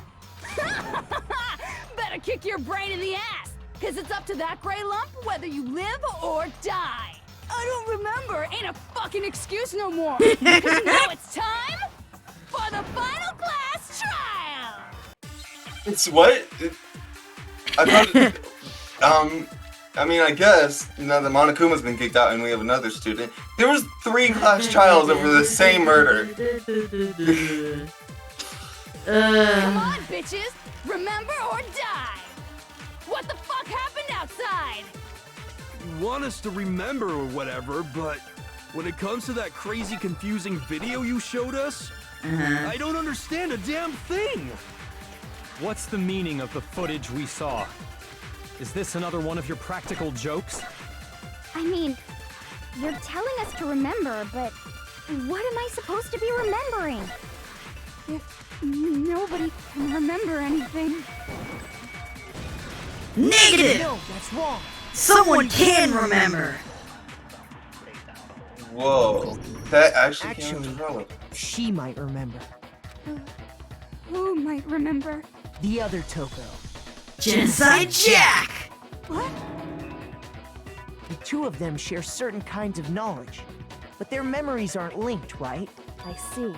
[SPEAKER 6] Better kick your brain in the ass, because it's up to that gray lump whether you live or die. I don't remember ain't a fucking excuse no more. Because now it's time for the final class trial.
[SPEAKER 2] It's what? I thought. I mean, I guess now that Monokuma's been kicked out and we have another student, there was 3 class trials over the same murder.
[SPEAKER 6] Come on, bitches! Remember or die! What the fuck happened outside?
[SPEAKER 4] You want us to remember or whatever, but when it comes to that crazy, confusing video you showed us, I don't understand a damn thing!
[SPEAKER 10] What's the meaning of the footage we saw? Is this another one of your practical jokes?
[SPEAKER 5] I mean, you're telling us to remember, but what am I supposed to be remembering?
[SPEAKER 6] If nobody can remember anything...
[SPEAKER 1] Negative!
[SPEAKER 3] No, that's wrong.
[SPEAKER 1] Someone can remember.
[SPEAKER 2] Whoa, that actually came
[SPEAKER 3] Actually,
[SPEAKER 2] into relevance.
[SPEAKER 3] she might remember.
[SPEAKER 6] Who might remember?
[SPEAKER 3] The other Toko.
[SPEAKER 1] Genocide Jack!
[SPEAKER 6] What?
[SPEAKER 3] The two of them share certain kinds of knowledge, but their memories aren't linked, right?
[SPEAKER 11] I see.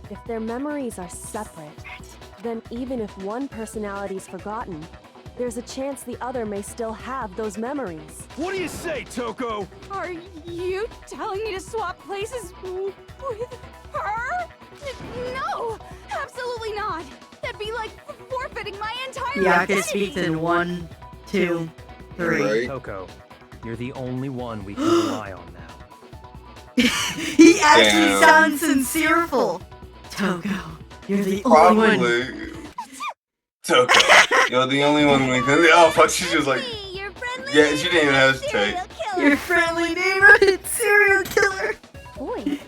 [SPEAKER 11] If their memories are separate, then even if one personality's forgotten, there's a chance the other may still have those memories.
[SPEAKER 4] What do you say, Toko?
[SPEAKER 6] Are you telling me to swap places with her? No! Absolutely not! That'd be like forfeiting my entire
[SPEAKER 1] Yaku
[SPEAKER 6] identity!
[SPEAKER 1] speaks in 1, 2, 3.
[SPEAKER 2] Right.
[SPEAKER 10] Toko, you're the only one we can rely on now.
[SPEAKER 1] He actually
[SPEAKER 2] Damn.
[SPEAKER 1] sounds sincereful. Toko, you're the only one.
[SPEAKER 2] Probably. Toko, you're the only one we can. Oh fuck, she was like,
[SPEAKER 7] Me, your friendly
[SPEAKER 2] yeah, she didn't even hesitate.
[SPEAKER 7] serial killer.
[SPEAKER 1] Your friendly neighborhood serial killer.
[SPEAKER 5] Boy,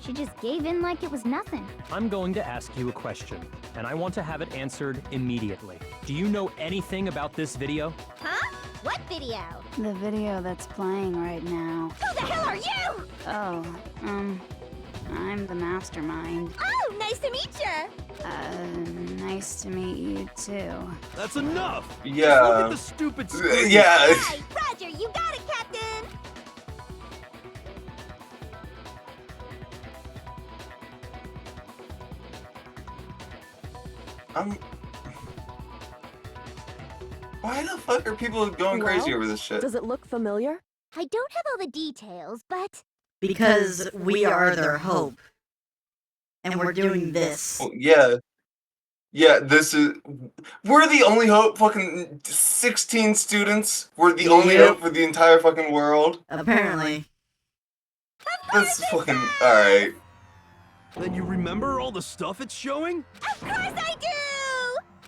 [SPEAKER 5] she just gave in like it was nothing.
[SPEAKER 10] I'm going to ask you a question, and I want to have it answered immediately. Do you know anything about this video?
[SPEAKER 7] Huh? What video?
[SPEAKER 12] The video that's playing right now.
[SPEAKER 7] Who the hell are you?
[SPEAKER 12] Oh, I'm the mastermind.
[SPEAKER 7] Oh, nice to meet ya.
[SPEAKER 12] Nice to meet you too.
[SPEAKER 4] That's enough! Just look
[SPEAKER 2] Yeah.
[SPEAKER 4] at the stupid screen!
[SPEAKER 2] Yeah.
[SPEAKER 7] Right, Roger, you got it, Captain.
[SPEAKER 2] Why the fuck are people going crazy
[SPEAKER 11] Well,
[SPEAKER 2] over this shit?
[SPEAKER 11] Does it look familiar?
[SPEAKER 7] I don't have all the details, but
[SPEAKER 1] Because we are their hope. And we're doing this.
[SPEAKER 2] Well, yeah. Yeah, this is. We're the only hope. Fucking 16 students. We're the only
[SPEAKER 1] Yep.
[SPEAKER 2] hope for the entire fucking world.
[SPEAKER 1] Apparently.
[SPEAKER 2] That's fucking. Alright.
[SPEAKER 4] Then you remember all the stuff it's showing?
[SPEAKER 7] of course I do.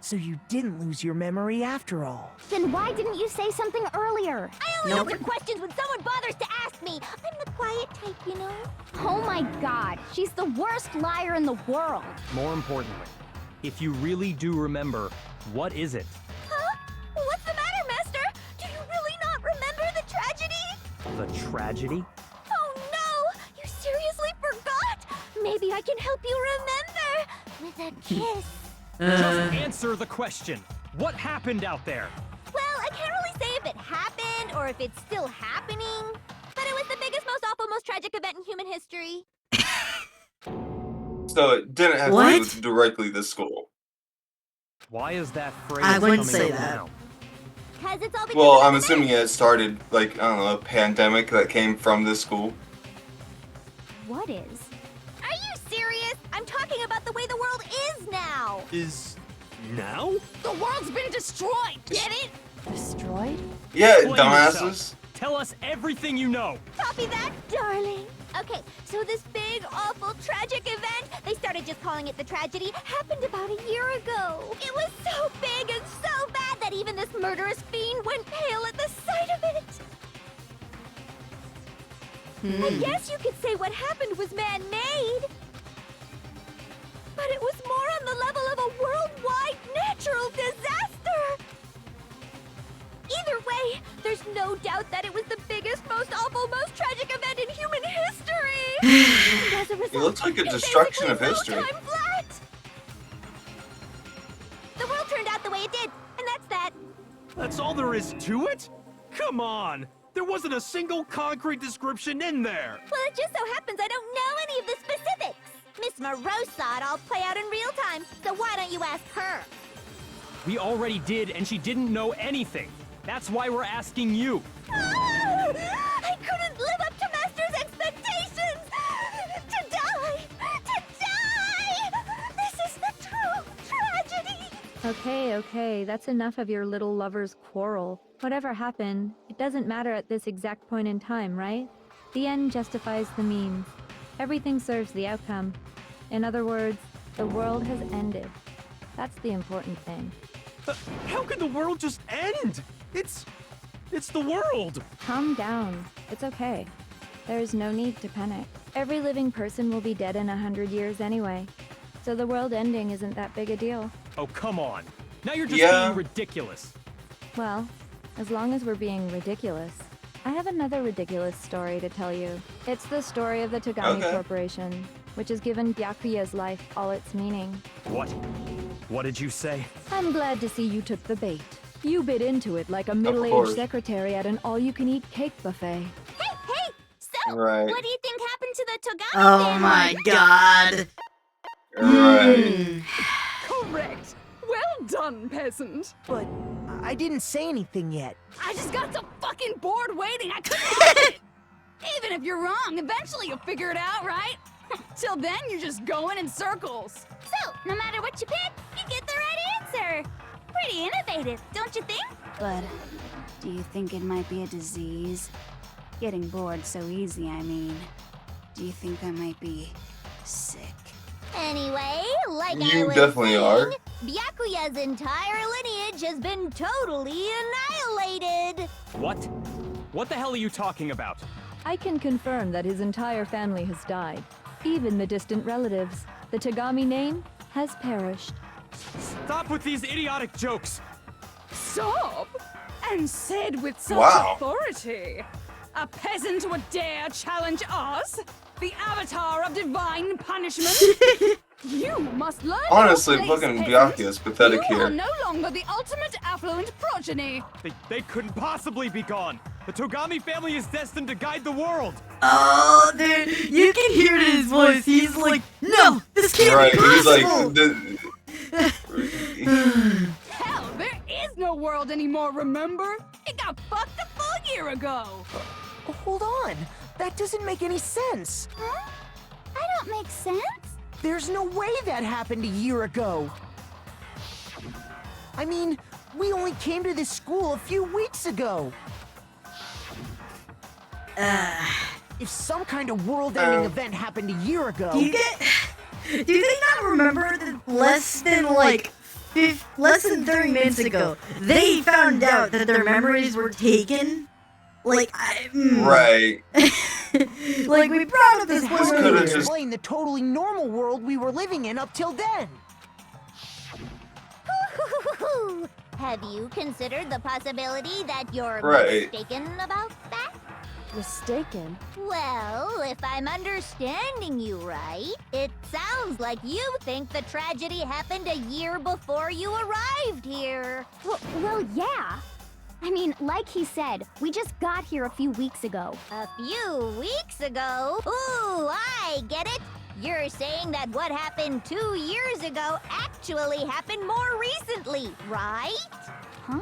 [SPEAKER 3] So you didn't lose your memory after all.
[SPEAKER 5] Then why didn't you say something earlier?
[SPEAKER 7] I only
[SPEAKER 1] Nope.
[SPEAKER 7] answer questions when someone bothers to ask me. I'm the quiet type, you know.
[SPEAKER 5] Oh my god, she's the worst liar in the world.
[SPEAKER 10] More importantly, if you really do remember, what is it?
[SPEAKER 7] Huh? What's the matter, Master? Do you really not remember the tragedy?
[SPEAKER 10] The tragedy?
[SPEAKER 7] Oh no! You seriously forgot? Maybe I can help you remember with a kiss.
[SPEAKER 10] Just answer the question. What happened out there?
[SPEAKER 7] Well, I can't really say if it happened or if it's still happening, but it was the biggest, most awful, most tragic event in human history.
[SPEAKER 2] So it didn't have to
[SPEAKER 1] What?
[SPEAKER 2] do with directly this school.
[SPEAKER 10] Why is that phrase
[SPEAKER 1] I wouldn't
[SPEAKER 10] coming
[SPEAKER 1] say
[SPEAKER 10] up
[SPEAKER 1] that.
[SPEAKER 10] now?
[SPEAKER 7] Because it's all because
[SPEAKER 2] Well,
[SPEAKER 7] of
[SPEAKER 2] I'm
[SPEAKER 7] the
[SPEAKER 2] assuming
[SPEAKER 7] event.
[SPEAKER 2] it started, like, I don't know, a pandemic that came from this school.
[SPEAKER 5] What is?
[SPEAKER 7] Are you serious? I'm talking about the way the world is now.
[SPEAKER 4] Is now?
[SPEAKER 6] The world's been destroyed, get it?
[SPEAKER 11] Destroyed?
[SPEAKER 2] Yeah,
[SPEAKER 10] Explain
[SPEAKER 2] dumbasses.
[SPEAKER 10] yourself. Tell us everything you know.
[SPEAKER 7] Copy that, darling. Okay, so this big, awful, tragic event, they started just calling it the tragedy, happened about a year ago. It was so big and so bad that even this murderous fiend went pale at the sight of it. I guess you could say what happened was man-made. But it was more on the level of a worldwide natural disaster. Either way, there's no doubt that it was the biggest, most awful, most tragic event in human history. And as a result,
[SPEAKER 2] It looks like a
[SPEAKER 7] it
[SPEAKER 2] destruction of
[SPEAKER 7] basically
[SPEAKER 2] history.
[SPEAKER 7] fell time flat. The world turned out the way it did, and that's that.
[SPEAKER 4] That's all there is to it? Come on! There wasn't a single concrete description in there!
[SPEAKER 7] Well, it just so happens I don't know any of the specifics. Miss Moreau saw it all play out in real time, so why don't you ask her?
[SPEAKER 10] We already did, and she didn't know anything. That's why we're asking you.
[SPEAKER 7] I couldn't live up to Master's expectations! To die! To die! This is the true tragedy!
[SPEAKER 8] Okay, that's enough of your little lover's quarrel. Whatever happened, it doesn't matter at this exact point in time, right? The end justifies the means. Everything serves the outcome. In other words, the world has ended. That's the important thing.
[SPEAKER 4] How could the world just end? It's the world.
[SPEAKER 8] Calm down. It's okay. There's no need to panic. Every living person will be dead in 100 years anyway. So the world ending isn't that big a deal.
[SPEAKER 10] Oh, come on. Now you're just
[SPEAKER 2] Yeah.
[SPEAKER 10] being ridiculous.
[SPEAKER 8] Well, as long as we're being ridiculous, I have another ridiculous story to tell you. It's the story of the Togami
[SPEAKER 2] Okay.
[SPEAKER 8] Corporation, which has given Byakuya's life all its meaning.
[SPEAKER 10] What? What did you say?
[SPEAKER 8] I'm glad to see you took the bait. You bit into it like a
[SPEAKER 2] course.
[SPEAKER 8] middle-aged secretary at an all-you-can-eat cake buffet.
[SPEAKER 5] Hey! So,
[SPEAKER 2] Right.
[SPEAKER 5] what do you think happened to the Togami
[SPEAKER 1] Oh
[SPEAKER 5] family?
[SPEAKER 1] my god.
[SPEAKER 2] Right.
[SPEAKER 6] Correct. Well done, peasant.
[SPEAKER 3] But I didn't say anything yet.
[SPEAKER 6] I just got so fucking bored waiting, I couldn't help it. Even if you're wrong, eventually you'll figure it out, right? Till then, you're just going in circles.
[SPEAKER 5] So, no matter what you pick, you get the right answer. Pretty innovative, don't you think?
[SPEAKER 12] But do you think it might be a disease? Getting bored so easy, I mean. Do you think I might be sick?
[SPEAKER 7] Anyway, like I
[SPEAKER 2] You
[SPEAKER 7] was
[SPEAKER 2] definitely
[SPEAKER 7] saying,
[SPEAKER 2] are.
[SPEAKER 7] Byakuya's entire lineage has been totally annihilated.
[SPEAKER 10] What? What the hell are you talking about?
[SPEAKER 8] I can confirm that his entire family has died. Even the distant relatives. The Togami name has perished.
[SPEAKER 10] Stop with these idiotic jokes.
[SPEAKER 6] Stop! And said with such
[SPEAKER 2] Wow.
[SPEAKER 6] authority. A peasant would dare challenge us? The avatar of divine punishment? You must learn
[SPEAKER 2] Honestly,
[SPEAKER 6] your place,
[SPEAKER 2] fucking
[SPEAKER 6] peasant.
[SPEAKER 2] Byakuya is pathetic
[SPEAKER 6] You
[SPEAKER 2] here.
[SPEAKER 6] are no longer the ultimate affluent progeny.
[SPEAKER 10] They couldn't possibly be gone. The Togami family is destined to guide the world.
[SPEAKER 1] Oh, dude, you can hear it in his voice. He's like, no, this can't
[SPEAKER 2] Right.
[SPEAKER 1] be
[SPEAKER 2] He's like,
[SPEAKER 1] possible.
[SPEAKER 6] Hell, there is no world anymore, remember? It got fucked a full year ago.
[SPEAKER 3] Hold on. That doesn't make any sense.
[SPEAKER 5] Huh? I don't make sense.
[SPEAKER 3] There's no way that happened a year ago. I mean, we only came to this school a few weeks ago. If some kind of world-ending event happened a year ago...
[SPEAKER 1] Do they not remember that less than 30 minutes ago, they found out that their memories were taken? Like,
[SPEAKER 2] right.
[SPEAKER 1] Like, we brought up this
[SPEAKER 3] How
[SPEAKER 1] point
[SPEAKER 3] could
[SPEAKER 2] could've
[SPEAKER 3] you
[SPEAKER 1] earlier.
[SPEAKER 2] just-
[SPEAKER 3] explain the totally normal world we were living in up till then?
[SPEAKER 7] Have you considered the possibility that you're
[SPEAKER 2] Right.
[SPEAKER 7] mistaken about that?
[SPEAKER 11] Mistaken?
[SPEAKER 7] Well, if I'm understanding you right, it sounds like you think the tragedy happened a year before you arrived here.
[SPEAKER 5] Well, yeah. I mean, like he said, we just got here a few weeks ago.
[SPEAKER 7] A few weeks ago? Ooh, I get it. You're saying that what happened 2 years ago actually happened more recently, right?
[SPEAKER 5] Huh?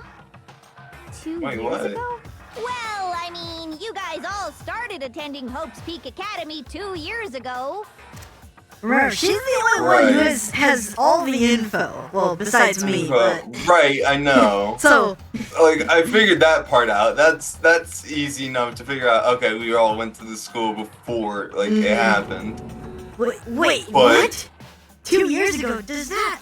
[SPEAKER 5] 2
[SPEAKER 2] Wait,
[SPEAKER 5] years
[SPEAKER 2] what?
[SPEAKER 5] ago?
[SPEAKER 7] Well, I mean, you guys all started attending Hope's Peak Academy 2 years ago.
[SPEAKER 1] Remember, she's the only one who
[SPEAKER 2] Right.
[SPEAKER 1] has all the info. Well, besides me, but...
[SPEAKER 2] Right, I know.
[SPEAKER 1] So,
[SPEAKER 2] Like, I figured that part out. That's easy enough to figure out. Okay, we all went to the school before, like, it happened.
[SPEAKER 1] wait,
[SPEAKER 2] But-
[SPEAKER 1] what? 2 years ago, does that...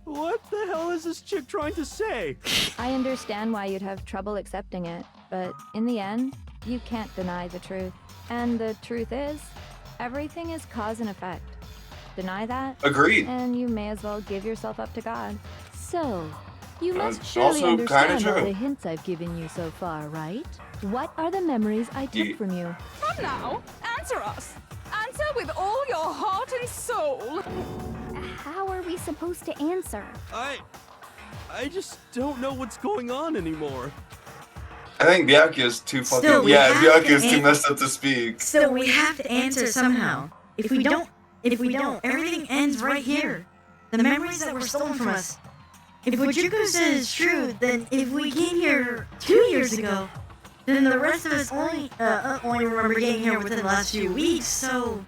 [SPEAKER 4] What the hell is this chick trying to say?
[SPEAKER 8] I understand why you'd have trouble accepting it, but in the end, you can't deny the truth. And the truth is, everything is cause and effect. Deny that,
[SPEAKER 2] Agreed.
[SPEAKER 8] and you may as well give yourself up to God. So, you must
[SPEAKER 2] That's
[SPEAKER 8] surely
[SPEAKER 2] also kinda
[SPEAKER 8] understand all
[SPEAKER 2] true.
[SPEAKER 8] the hints I've given you so far, right? What are the memories I took
[SPEAKER 2] Ye-
[SPEAKER 8] from you?
[SPEAKER 6] Come now, answer us. Answer with all your heart and soul.
[SPEAKER 5] How are we supposed to answer?
[SPEAKER 4] I just don't know what's going on anymore.
[SPEAKER 2] I think Byakuya's too fucking.
[SPEAKER 1] Still, we
[SPEAKER 2] Yeah,
[SPEAKER 1] have to
[SPEAKER 2] Byakuya's too
[SPEAKER 1] an-
[SPEAKER 2] messed up to speak.
[SPEAKER 1] So we have to answer somehow. If we don't, everything ends right here. The memories that were stolen from us, if what Junko says is true, then if we came here 2 years ago, then the rest of us only remember getting here within the last few weeks, so...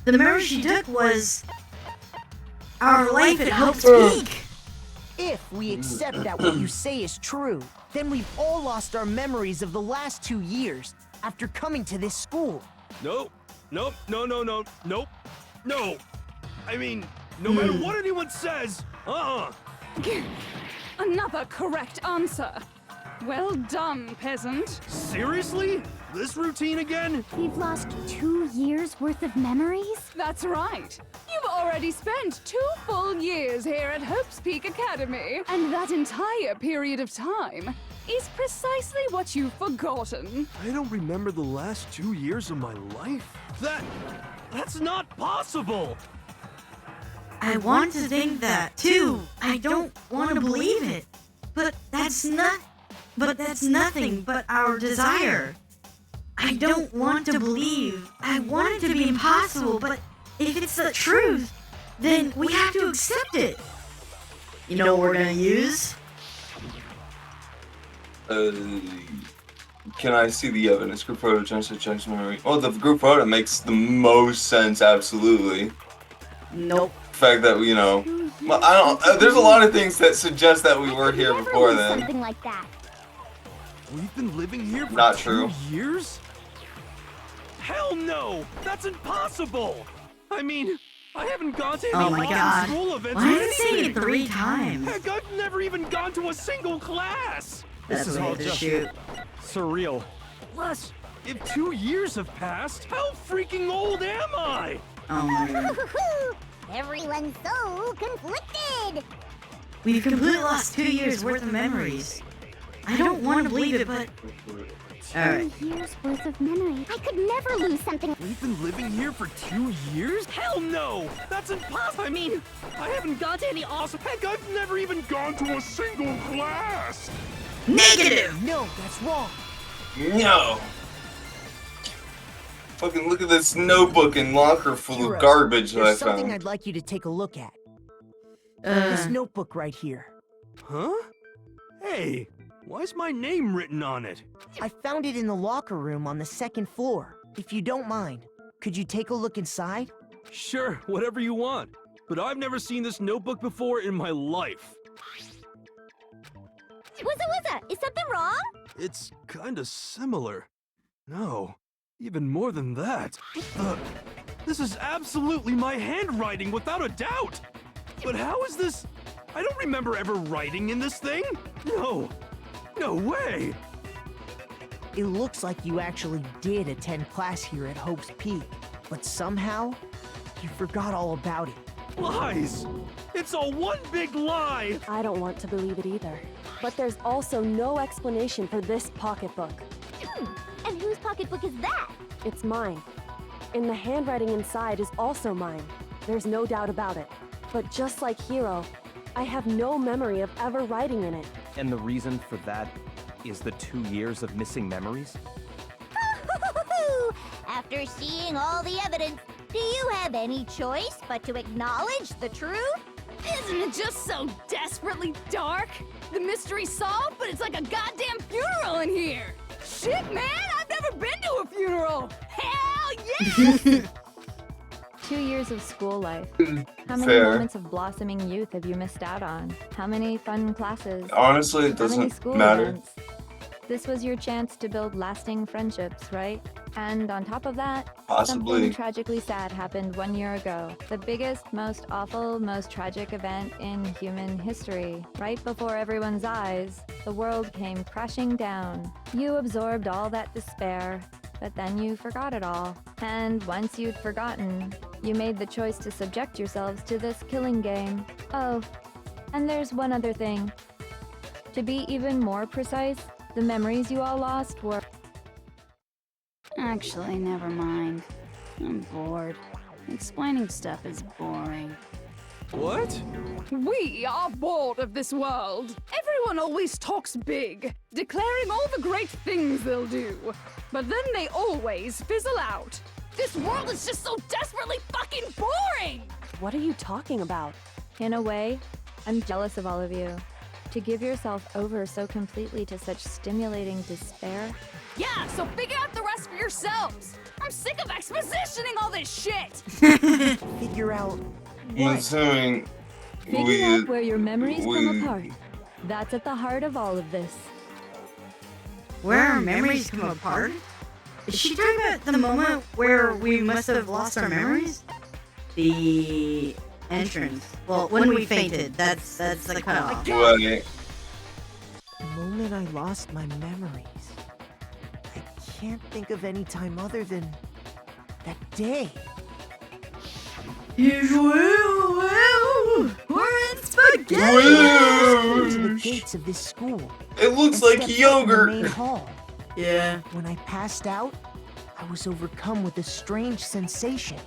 [SPEAKER 1] The memory she took was... our life at Hope's Peak!
[SPEAKER 3] If we accept that what you say is true, then we've all lost our memories of the last 2 years after coming to this school.
[SPEAKER 4] Nope. Nope. No. Nope. No. I mean, no matter what anyone says,
[SPEAKER 6] Another correct answer. Well done, peasant.
[SPEAKER 4] Seriously? This routine again?
[SPEAKER 5] We've lost 2 years worth of memories?
[SPEAKER 6] That's right. You've already spent 2 full years here at Hope's Peak Academy, and that entire period of time is precisely what you've forgotten.
[SPEAKER 4] I don't remember the last 2 years of my life? That's not possible!
[SPEAKER 1] I want to think that, too. I don't want to believe it. But that's nothing but our desire. I don't want to believe. I want it to be impossible, but if it's the truth, then we have to accept it. You know what we're gonna use?
[SPEAKER 2] Can I see the evidence? Group photo, Genesis, Jackson memory. Oh, the group photo makes the most sense, absolutely.
[SPEAKER 1] Nope.
[SPEAKER 2] The fact that, you know... Well, I don't... there's a lot of things that suggest that we were here before then.
[SPEAKER 5] Something like that.
[SPEAKER 4] We've been living here for
[SPEAKER 2] Not
[SPEAKER 4] 2
[SPEAKER 2] true.
[SPEAKER 4] years? Hell no! That's impossible! I mean, I haven't gone to any
[SPEAKER 1] Oh my god.
[SPEAKER 4] school events
[SPEAKER 1] Why
[SPEAKER 4] or
[SPEAKER 1] is he saying it
[SPEAKER 4] anything.
[SPEAKER 1] 3 times?
[SPEAKER 4] Heck, I've never even gone to a single class!
[SPEAKER 1] That's
[SPEAKER 10] This is
[SPEAKER 1] what
[SPEAKER 10] all
[SPEAKER 1] they
[SPEAKER 10] just
[SPEAKER 1] shoot.
[SPEAKER 10] surreal.
[SPEAKER 4] Les, if 2 years have passed, how freaking old am I?
[SPEAKER 1] Oh my god.
[SPEAKER 7] Everyone's so conflicted.
[SPEAKER 1] We've completely lost 2 years worth of memories. I don't want to believe it, but... Alright.
[SPEAKER 5] 2 years worth of memory. I could never lose something.
[SPEAKER 4] We've been living here for 2 years? Hell no! That's impossible! I mean, I haven't gone to any awesome... Heck, I've never even gone to a single class!
[SPEAKER 1] Negative!
[SPEAKER 3] No, that's wrong.
[SPEAKER 2] No! Fucking look at this notebook and locker full
[SPEAKER 3] Hero,
[SPEAKER 2] of garbage that I
[SPEAKER 3] there's something
[SPEAKER 2] found.
[SPEAKER 3] I'd like you to take a look at. This
[SPEAKER 1] Uh,
[SPEAKER 3] notebook right here.
[SPEAKER 4] Huh? Hey, why is my name written on it?
[SPEAKER 3] I found it in the locker room on the 2nd floor. If you don't mind, could you take a look inside?
[SPEAKER 4] Sure, whatever you want. But I've never seen this notebook before in my life.
[SPEAKER 7] Wuzza, is something wrong?
[SPEAKER 4] It's kinda similar. No, even more than that. This is absolutely my handwriting, without a doubt! But how is this? I don't remember ever writing in this thing! No! No way!
[SPEAKER 3] It looks like you actually did attend class here at Hope's Peak, but somehow, you forgot all about it.
[SPEAKER 4] Lies! It's all one big lie!
[SPEAKER 11] I don't want to believe it either. But there's also no explanation for this pocketbook.
[SPEAKER 7] And whose pocketbook is that?
[SPEAKER 11] It's mine. And the handwriting inside is also mine. There's no doubt about it. But just like Hiro, I have no memory of ever writing in it.
[SPEAKER 10] And the reason for that is the 2 years of missing memories?
[SPEAKER 7] After seeing all the evidence, do you have any choice but to acknowledge the truth?
[SPEAKER 6] Isn't it just so desperately dark? The mystery's solved, but it's like a goddamn funeral in here! Shit, man! I've never been to a funeral! Hell yeah!
[SPEAKER 8] 2 years of school life. How many
[SPEAKER 2] Fair.
[SPEAKER 8] moments of blossoming youth have you missed out on? How many fun classes?
[SPEAKER 2] Honestly, it
[SPEAKER 8] How many
[SPEAKER 2] doesn't
[SPEAKER 8] school
[SPEAKER 2] matter.
[SPEAKER 8] events? This was your chance to build lasting friendships, right? And on top of that,
[SPEAKER 2] Possibly.
[SPEAKER 8] something tragically sad happened 1 year ago. The biggest, most awful, most tragic event in human history. Right before everyone's eyes, the world came crashing down. You absorbed all that despair, but then you forgot it all. And once you'd forgotten, you made the choice to subject yourselves to this killing game. Oh, and there's one other thing. To be even more precise, the memories you all lost were...
[SPEAKER 12] Actually, never mind. I'm bored. Explaining stuff is boring.
[SPEAKER 4] What?
[SPEAKER 6] We are bored of this world. Everyone always talks big, declaring all the great things they'll do. But then they always fizzle out. This world is just so desperately fucking boring!
[SPEAKER 11] What are you talking about?
[SPEAKER 8] In a way, I'm jealous of all of you. To give yourself over so completely to such stimulating despair.
[SPEAKER 6] Yeah, so figure out the rest for yourselves. I'm sick of expositioning all this shit.
[SPEAKER 3] Figure out
[SPEAKER 2] I'm
[SPEAKER 3] what?
[SPEAKER 2] assuming
[SPEAKER 8] Figure out where your memories come apart. That's at the heart of all of this.
[SPEAKER 1] Where our memories come apart? Is she talking about the moment where we must have lost our memories? The entrance. Well, when we fainted, that's the cutoff.
[SPEAKER 2] Right.
[SPEAKER 3] The moment I lost my memories. I can't think of any time other than that day.
[SPEAKER 1] We're in spaghetti!
[SPEAKER 3] To the gates of this school.
[SPEAKER 2] It looks
[SPEAKER 3] and
[SPEAKER 2] like
[SPEAKER 3] stepped foot in the main
[SPEAKER 2] yogurt.
[SPEAKER 3] hall.
[SPEAKER 1] Yeah.
[SPEAKER 3] When I passed out, I was overcome with a strange sensation.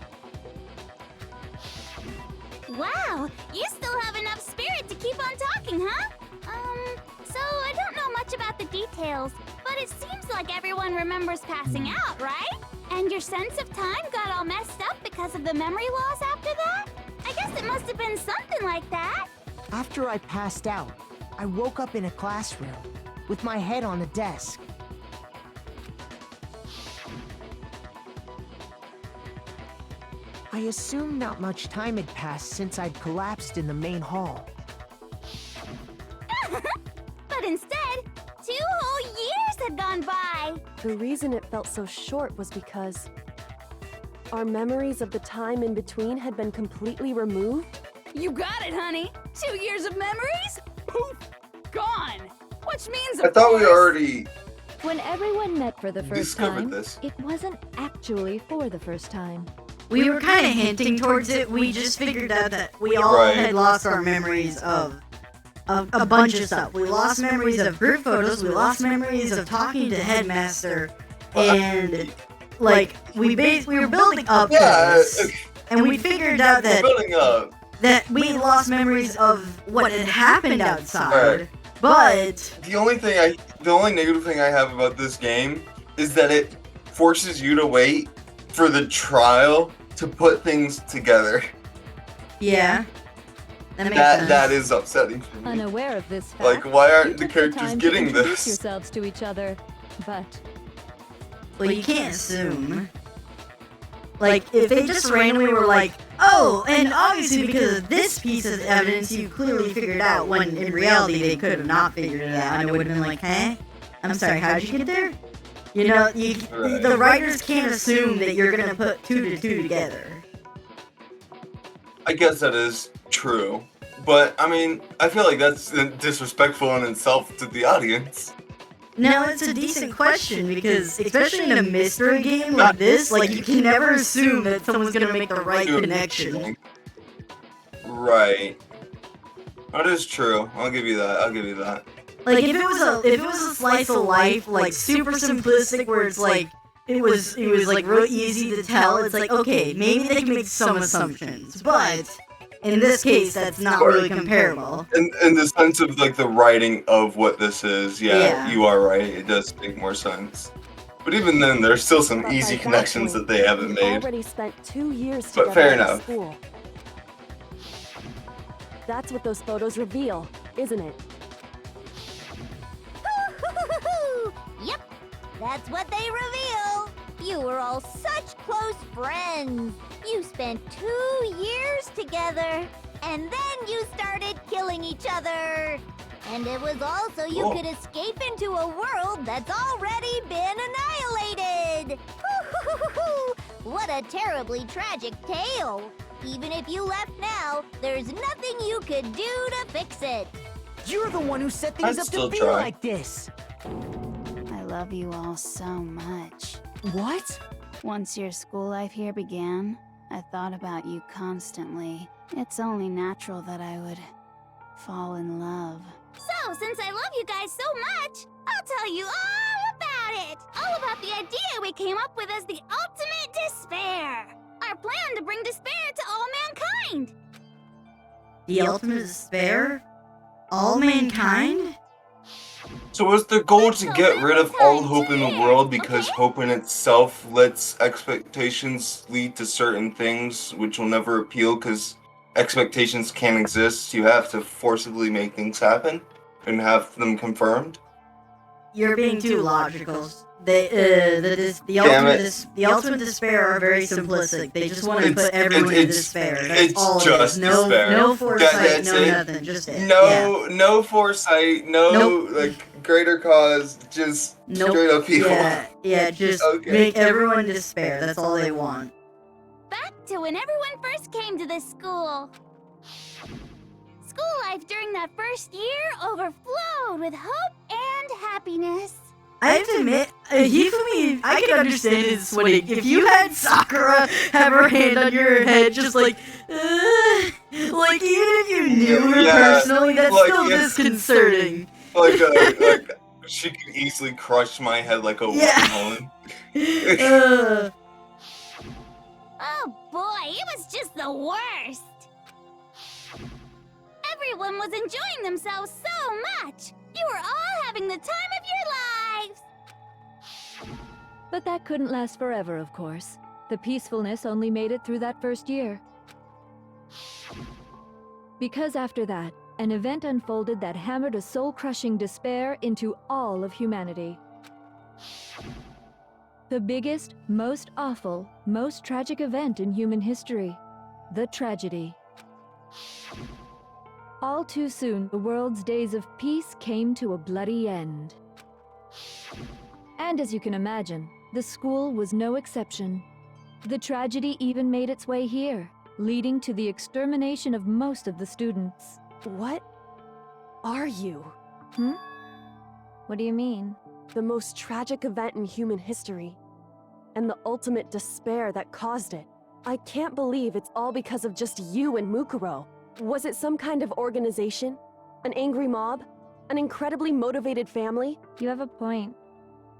[SPEAKER 5] Wow, you still have enough spirit to keep on talking, huh? So I don't know much about the details, but it seems like everyone remembers passing out, right? And your sense of time got all messed up because of the memory loss after that? I guess it must have been something like that.
[SPEAKER 3] After I passed out, I woke up in a classroom with my head on a desk. I assumed not much time had passed since I'd collapsed in the main hall.
[SPEAKER 5] But instead, 2 whole years had gone by.
[SPEAKER 11] The reason it felt so short was because our memories of the time in between had been completely removed.
[SPEAKER 6] You got it, honey. 2 years of memories? Poof! Gone! Which means
[SPEAKER 2] I thought we already
[SPEAKER 8] When everyone met for the first
[SPEAKER 2] discovered
[SPEAKER 8] time,
[SPEAKER 2] this.
[SPEAKER 8] it wasn't actually for the first time.
[SPEAKER 1] We were kind of hinting towards it. We just figured out that we all had lost our memories of a bunch of stuff. We lost memories of group photos. We lost memories of talking to Headmaster, and like we were building up to this, and we figured out that
[SPEAKER 2] building up.
[SPEAKER 1] that we lost memories of what had happened outside. But
[SPEAKER 2] The only negative thing I have about this game is that it forces you to wait for the trial to put things together.
[SPEAKER 1] yeah, that makes sense.
[SPEAKER 2] That is upsetting for me.
[SPEAKER 8] Unaware of this fact,
[SPEAKER 2] Like, why
[SPEAKER 8] you
[SPEAKER 2] aren't the
[SPEAKER 8] took
[SPEAKER 2] characters
[SPEAKER 8] time
[SPEAKER 2] getting
[SPEAKER 8] to introduce
[SPEAKER 2] this?
[SPEAKER 8] yourselves to each other, but
[SPEAKER 1] Well, you can't assume. Like, if they just randomly were like, oh, and obviously because of this piece of evidence you clearly figured out, when in reality they could have not figured it out, and it would have been like, huh? I'm sorry, how'd you get there? You know, the writers can't assume that you're gonna put 2 to 2 together.
[SPEAKER 2] I guess that is true. But, I mean, I feel like that's disrespectful in itself to the audience.
[SPEAKER 1] No, it's a decent question, because especially in a mystery game like this, like, you can never assume that someone's gonna make the right connection.
[SPEAKER 2] Right. That is true. I'll give you that.
[SPEAKER 1] Like, if it was a slice of life, like, super simplistic, where it's like, it was like real easy to tell, it's like, okay, maybe they can make some assumptions, but in this case, that's not really comparable.
[SPEAKER 2] In the sense of, like, the writing of what this is, yeah, you are right. It does make more sense. But even then, there's still some
[SPEAKER 11] But
[SPEAKER 2] easy
[SPEAKER 11] by that
[SPEAKER 2] connections
[SPEAKER 11] point,
[SPEAKER 2] that they haven't
[SPEAKER 11] we'd
[SPEAKER 2] made.
[SPEAKER 11] already spent 2 years
[SPEAKER 2] But
[SPEAKER 11] together
[SPEAKER 2] fair
[SPEAKER 11] at
[SPEAKER 2] enough.
[SPEAKER 11] school. That's what those photos reveal, isn't it?
[SPEAKER 7] Yep, that's what they reveal. You were all such close friends. You spent 2 years together, and then you started killing each other. And it was also you could escape into a world that's already been annihilated. What a terribly tragic tale. Even if you left now, there's nothing you could do to fix it.
[SPEAKER 3] You're the one who set things
[SPEAKER 2] I'd
[SPEAKER 3] up
[SPEAKER 2] still
[SPEAKER 3] to feel
[SPEAKER 2] try.
[SPEAKER 3] like this.
[SPEAKER 12] I love you all so much.
[SPEAKER 3] What?
[SPEAKER 12] Once your school life here began, I thought about you constantly. It's only natural that I would fall in love.
[SPEAKER 5] So, since I love you guys so much, I'll tell you all about it. All about the idea we came up with as the ultimate despair. Our plan to bring despair to all mankind.
[SPEAKER 1] The ultimate despair? All mankind?
[SPEAKER 2] So was the goal to get rid of all hope in the world because hope in itself lets expectations lead to certain things which will never appeal because expectations can't exist. You have to forcibly make things happen and have them confirmed.
[SPEAKER 1] You're being too logical.
[SPEAKER 2] Damn it.
[SPEAKER 1] The ultimate despair are very simplistic. They just want to
[SPEAKER 2] It's-
[SPEAKER 1] put everyone in
[SPEAKER 2] it's-
[SPEAKER 1] despair. That's
[SPEAKER 2] it's
[SPEAKER 1] all it
[SPEAKER 2] just
[SPEAKER 1] is. No,
[SPEAKER 2] despair.
[SPEAKER 1] no foresight,
[SPEAKER 2] That's
[SPEAKER 1] no
[SPEAKER 2] it.
[SPEAKER 1] nothing. Just it.
[SPEAKER 2] No foresight, no
[SPEAKER 1] Nope.
[SPEAKER 2] like greater cause, just
[SPEAKER 1] Nope.
[SPEAKER 2] straight up evil.
[SPEAKER 1] Yeah, just
[SPEAKER 2] Okay.
[SPEAKER 1] make everyone despair. That's all they want.
[SPEAKER 5] Back to when everyone first came to this school. School life during that first year overflowed with hope and happiness.
[SPEAKER 1] I have to admit, Hifumi, I can understand his sweating. If you had Sakura have her hand on your head, just like even if you knew her
[SPEAKER 2] Yeah,
[SPEAKER 1] personally, that's
[SPEAKER 2] like,
[SPEAKER 1] still
[SPEAKER 2] it's-
[SPEAKER 1] disconcerting.
[SPEAKER 2] Like she could easily crush my head like a watermelon.
[SPEAKER 5] Oh boy, it was just the worst. Everyone was enjoying themselves so much. You were all having the time of your lives.
[SPEAKER 8] But that couldn't last forever, of course. The peacefulness only made it through that first year. Because after that, an event unfolded that hammered a soul-crushing despair into all of humanity. The biggest, most awful, most tragic event in human history. The tragedy. All too soon, the world's days of peace came to a bloody end. And as you can imagine, the school was no exception. The tragedy even made its way here, leading to the extermination of most of the students.
[SPEAKER 11] What are you?
[SPEAKER 8] What do you mean?
[SPEAKER 11] The most tragic event in human history, and the ultimate despair that caused it. I can't believe it's all because of just you and Mukuro. Was it some kind of organization? An angry mob? An incredibly motivated family?
[SPEAKER 8] You have a point.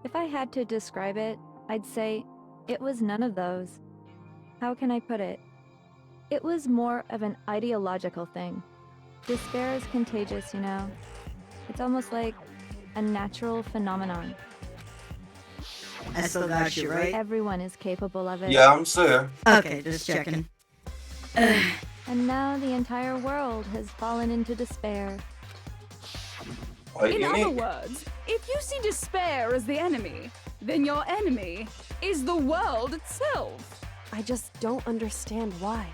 [SPEAKER 8] If I had to describe it, I'd say it was none of those. How can I put it? It was more of an ideological thing. Despair is contagious, you know. It's almost like a natural phenomenon.
[SPEAKER 1] I still got you, right?
[SPEAKER 8] Everyone is capable of it.
[SPEAKER 2] Yeah, I'm still here.
[SPEAKER 1] Okay, just checking.
[SPEAKER 8] And now the entire world has fallen into despair.
[SPEAKER 2] What,
[SPEAKER 6] In
[SPEAKER 2] you
[SPEAKER 6] other
[SPEAKER 2] mean?
[SPEAKER 6] words, if you see despair as the enemy, then your enemy is the world itself.
[SPEAKER 11] I just don't understand why.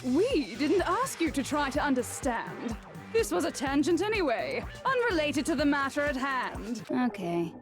[SPEAKER 6] We didn't ask you to try to understand. This was a tangent anyway, unrelated to the matter at hand.
[SPEAKER 12] Okay,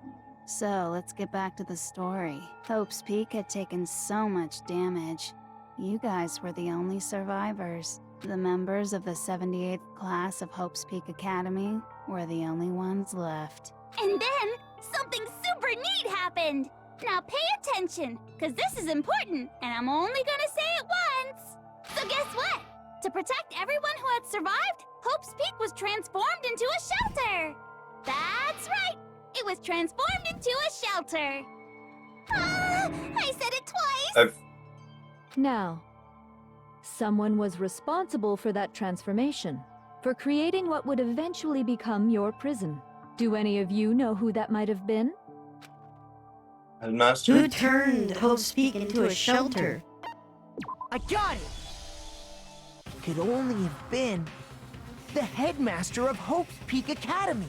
[SPEAKER 12] so let's get back to the story. Hope's Peak had taken so much damage. You guys were the only survivors. The members of the 78th class of Hope's Peak Academy were the only ones left.
[SPEAKER 5] And then something super neat happened. Now pay attention, because this is important, and I'm only gonna say it once. So guess what? To protect everyone who had survived, Hope's Peak was transformed into a shelter. That's right. It was transformed into a shelter. Ah, I said it twice.
[SPEAKER 8] Now, someone was responsible for that transformation, for creating what would eventually become your prison. Do any of you know who that might have been?
[SPEAKER 2] Headmaster?
[SPEAKER 1] Who turned Hope's Peak into a shelter?
[SPEAKER 3] I got it! Could only have been the headmaster of Hope's Peak Academy.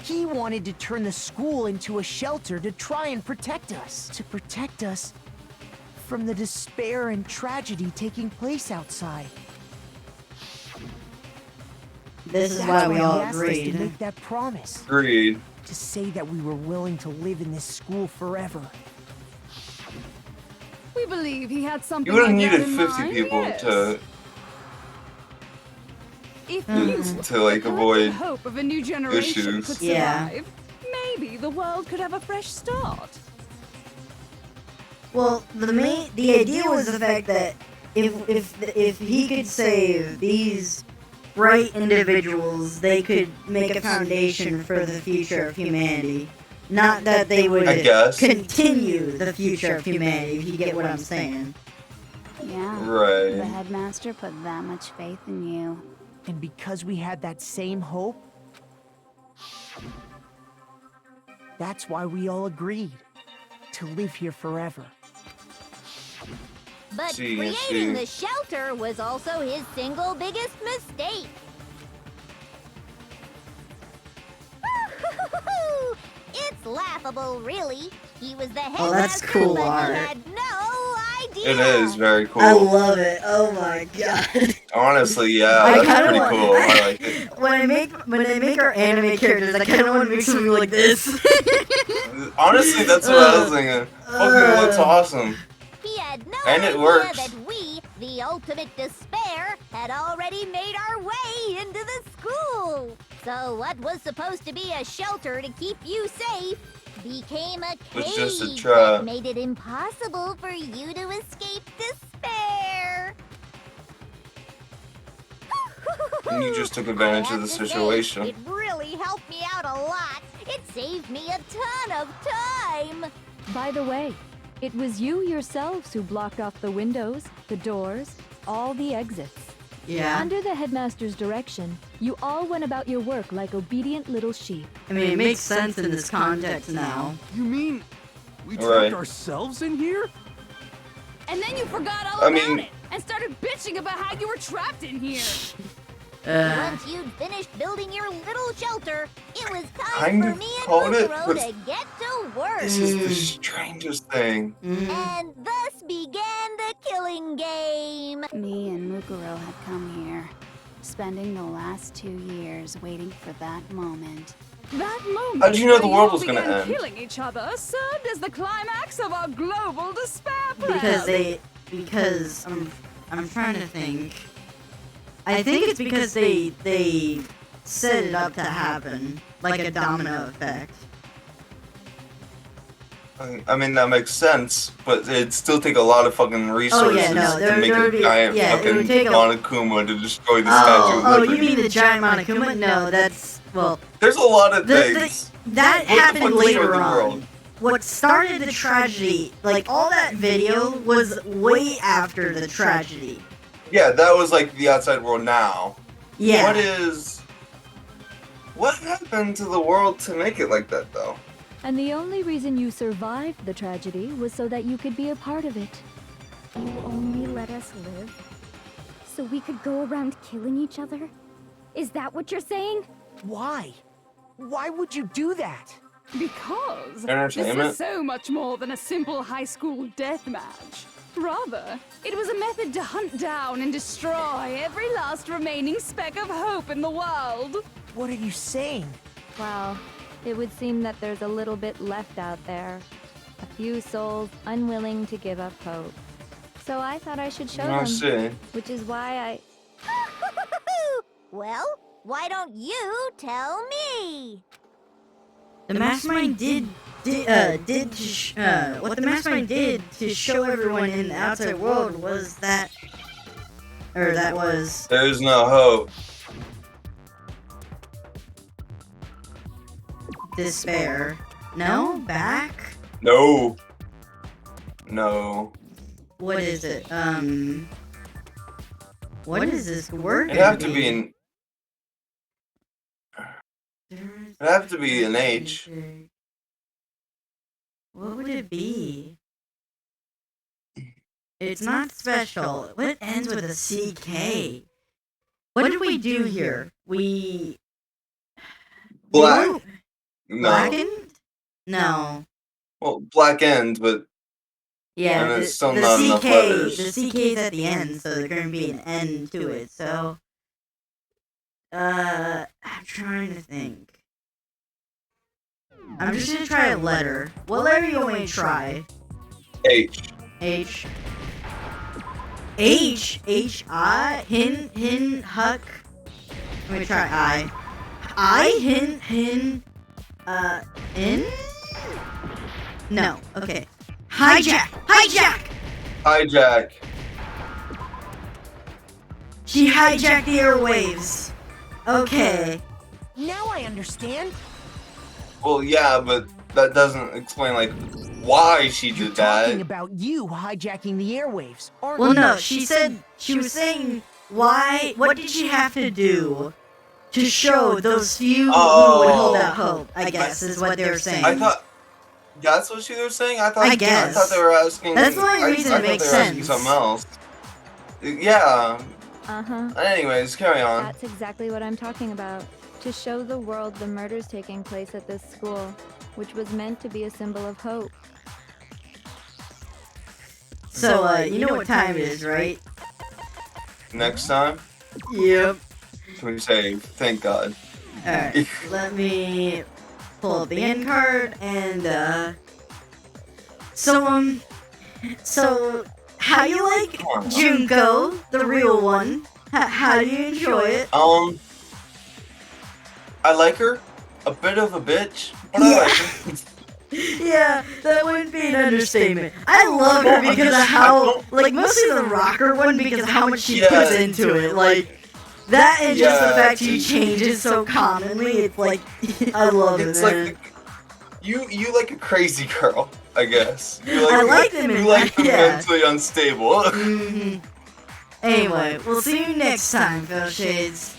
[SPEAKER 3] He wanted to turn the school into a shelter to try and protect us. To protect us from the despair and tragedy taking place outside.
[SPEAKER 1] This is
[SPEAKER 3] That's
[SPEAKER 1] why we all
[SPEAKER 3] he asked us to
[SPEAKER 1] agreed.
[SPEAKER 3] make that promise.
[SPEAKER 2] Agreed.
[SPEAKER 3] To say that we were willing to live in this school forever.
[SPEAKER 6] We believe he had something
[SPEAKER 2] You would have
[SPEAKER 6] like that
[SPEAKER 2] needed
[SPEAKER 6] in
[SPEAKER 2] 50
[SPEAKER 6] mind,
[SPEAKER 2] people
[SPEAKER 6] yes. If you
[SPEAKER 2] to like
[SPEAKER 6] had
[SPEAKER 2] avoid
[SPEAKER 6] the hope of a new generation
[SPEAKER 2] issues.
[SPEAKER 6] could
[SPEAKER 1] Yeah.
[SPEAKER 6] survive, maybe the world could have a fresh start.
[SPEAKER 1] Well, the idea was the fact that if he could save these right individuals, they could make a foundation for the future of humanity. Not that they would
[SPEAKER 2] I guess.
[SPEAKER 1] continue the future of humanity, if you get what I'm saying.
[SPEAKER 12] Yeah.
[SPEAKER 2] Right.
[SPEAKER 12] The headmaster put that much faith in you.
[SPEAKER 3] And because we had that same hope, that's why we all agreed to live here forever.
[SPEAKER 7] But
[SPEAKER 2] See,
[SPEAKER 7] creating the shelter was also his single biggest mistake. It's laughable, really. He was the
[SPEAKER 1] Oh, that's
[SPEAKER 7] headmaster,
[SPEAKER 1] cool
[SPEAKER 7] but
[SPEAKER 1] art.
[SPEAKER 7] he had no idea.
[SPEAKER 2] It is very cool.
[SPEAKER 1] I love it. Oh my god.
[SPEAKER 2] Honestly, yeah,
[SPEAKER 1] I
[SPEAKER 2] that's
[SPEAKER 1] kinda
[SPEAKER 2] pretty
[SPEAKER 1] want-
[SPEAKER 2] cool. I like it.
[SPEAKER 1] When they make our anime characters, I kind of want to make something like this.
[SPEAKER 2] Honestly, that's what I was thinking. Fucking looks awesome.
[SPEAKER 7] He had no
[SPEAKER 2] And it
[SPEAKER 7] idea
[SPEAKER 2] works.
[SPEAKER 7] that we, the ultimate despair, had already made our way into the school. So what was supposed to be a shelter to keep you safe became a
[SPEAKER 2] Was
[SPEAKER 7] cage
[SPEAKER 2] just a
[SPEAKER 7] that
[SPEAKER 2] trap.
[SPEAKER 7] made it impossible for you to escape despair.
[SPEAKER 2] And you just took advantage
[SPEAKER 7] I
[SPEAKER 2] of the
[SPEAKER 7] have to say,
[SPEAKER 2] situation.
[SPEAKER 7] it really helped me out a lot. It saved me a ton of time.
[SPEAKER 8] By the way, it was you yourselves who blocked off the windows, the doors, all the exits.
[SPEAKER 1] Yeah.
[SPEAKER 8] Under the headmaster's direction, you all went about your work like obedient little sheep.
[SPEAKER 1] I mean, it makes sense in this context now.
[SPEAKER 4] You mean we trapped
[SPEAKER 2] Right.
[SPEAKER 4] ourselves in here?
[SPEAKER 6] And then you forgot all
[SPEAKER 2] I
[SPEAKER 6] about
[SPEAKER 2] mean-
[SPEAKER 6] it and started bitching about how you were trapped in here.
[SPEAKER 7] Once you'd finished building your little shelter, it was time
[SPEAKER 2] Kind
[SPEAKER 7] for
[SPEAKER 2] of
[SPEAKER 7] me and
[SPEAKER 2] called it,
[SPEAKER 7] Mukuro
[SPEAKER 2] but
[SPEAKER 7] to get to work.
[SPEAKER 2] This is the strangest thing.
[SPEAKER 7] And thus began the killing game.
[SPEAKER 12] Me and Mukuro had come here, spending the last 2 years waiting for that moment.
[SPEAKER 6] That moment
[SPEAKER 2] How'd you know the
[SPEAKER 6] when
[SPEAKER 2] world
[SPEAKER 6] you
[SPEAKER 2] was gonna
[SPEAKER 6] began
[SPEAKER 2] end?
[SPEAKER 6] killing each other served as the climax of our global despair plan.
[SPEAKER 1] Because I'm trying to think. I think it's because they set it up to happen, like a domino effect.
[SPEAKER 2] I mean, that makes sense, but it'd still take a lot of fucking resources
[SPEAKER 1] no,
[SPEAKER 2] to make
[SPEAKER 1] there
[SPEAKER 2] a
[SPEAKER 1] would be-
[SPEAKER 2] giant
[SPEAKER 1] yeah, it would
[SPEAKER 2] fucking
[SPEAKER 1] take a-
[SPEAKER 2] Monokuma to destroy the Statue of
[SPEAKER 1] Oh, you
[SPEAKER 2] Liberty.
[SPEAKER 1] mean the giant Monokuma? No, that's well.
[SPEAKER 2] There's a lot of
[SPEAKER 1] The-
[SPEAKER 2] things.
[SPEAKER 1] That
[SPEAKER 2] What the
[SPEAKER 1] happened
[SPEAKER 2] fuck destroyed
[SPEAKER 1] later
[SPEAKER 2] the
[SPEAKER 1] on.
[SPEAKER 2] world?
[SPEAKER 1] What started the tragedy, like all that video, was way after the tragedy.
[SPEAKER 2] Yeah, that was like the outside world now.
[SPEAKER 1] Yeah.
[SPEAKER 2] What happened to the world to make it like that, though?
[SPEAKER 8] And the only reason you survived the tragedy was so that you could be a part of it.
[SPEAKER 9] You only let us live so we could go around killing each other? Is that what you're saying?
[SPEAKER 3] Why? Why would you do that?
[SPEAKER 6] Because this
[SPEAKER 2] Entertainment?
[SPEAKER 6] was so much more than a simple high school death match. Rather, it was a method to hunt down and destroy every last remaining speck of hope in the world.
[SPEAKER 3] What are you saying?
[SPEAKER 8] Well, it would seem that there's a little bit left out there. A few souls unwilling to give up hope. So I thought I should show
[SPEAKER 2] I
[SPEAKER 8] them.
[SPEAKER 2] see.
[SPEAKER 8] Which is why I...
[SPEAKER 7] Well, why don't you tell me?
[SPEAKER 1] The mastermind what the mastermind did to show everyone in the outside world was that,
[SPEAKER 2] There's no hope.
[SPEAKER 1] despair. No, back.
[SPEAKER 2] No.
[SPEAKER 1] What is it? What is this word?
[SPEAKER 2] It'd have to be an. It'd have to be an H.
[SPEAKER 1] What would it be? It's not special. What ends with a CK? What did we do here? We...
[SPEAKER 2] Black.
[SPEAKER 1] No.
[SPEAKER 2] No.
[SPEAKER 1] Blackened? No.
[SPEAKER 2] Well, black end, but
[SPEAKER 1] Yeah,
[SPEAKER 2] And
[SPEAKER 1] the,
[SPEAKER 2] it's still
[SPEAKER 1] the
[SPEAKER 2] not enough
[SPEAKER 1] CK,
[SPEAKER 2] letters.
[SPEAKER 1] the CK's at the end, so there's gonna be an N to it, so... I'm trying to think. I'm just gonna try a letter. What letter you want me to try?
[SPEAKER 2] H.
[SPEAKER 1] H. I. Hin, huck. Let me try I. Hin, in? No, okay. Hijack!
[SPEAKER 2] Hijack.
[SPEAKER 1] She hijacked the airwaves. Okay.
[SPEAKER 3] Now I understand.
[SPEAKER 2] Well, yeah, but that doesn't explain, like, why she
[SPEAKER 3] You're
[SPEAKER 2] did
[SPEAKER 3] talking
[SPEAKER 2] that.
[SPEAKER 3] about you hijacking the airwaves, aren't
[SPEAKER 1] Well,
[SPEAKER 3] you?
[SPEAKER 1] no, she was saying, what did she have to do to show those few who would hold out hope, I guess, is what they were saying.
[SPEAKER 2] I thought That's what she was saying? I
[SPEAKER 1] guess.
[SPEAKER 2] thought they were asking...
[SPEAKER 1] That's the only reason it
[SPEAKER 2] I thought
[SPEAKER 1] makes
[SPEAKER 2] they were asking
[SPEAKER 1] sense.
[SPEAKER 2] something else. Yeah.
[SPEAKER 8] Uh-huh.
[SPEAKER 2] Anyways, carry on.
[SPEAKER 8] That's exactly what I'm talking about. To show the world the murders taking place at this school, which was meant to be a symbol of hope.
[SPEAKER 1] So, you know what time it is, right?
[SPEAKER 2] Next time,
[SPEAKER 1] Yep.
[SPEAKER 2] we say, thank God.
[SPEAKER 1] Alright, let me pull up the end card, and, so, how you like Junko, the real one? How do you enjoy it?
[SPEAKER 2] I like her. A bit of a bitch, but I like her.
[SPEAKER 1] Yeah, that wouldn't be an understatement. I love her because of how, like, mostly the rocker one, because of how much she puts into it. Like, that and just the fact she changes so commonly, it's like, I love it,
[SPEAKER 2] It's
[SPEAKER 1] man.
[SPEAKER 2] like, you like a crazy girl, I guess. You
[SPEAKER 1] I like them in
[SPEAKER 2] You like the
[SPEAKER 1] yeah.
[SPEAKER 2] mentally unstable.
[SPEAKER 1] Anyway, we'll see you next time, Phil Shades.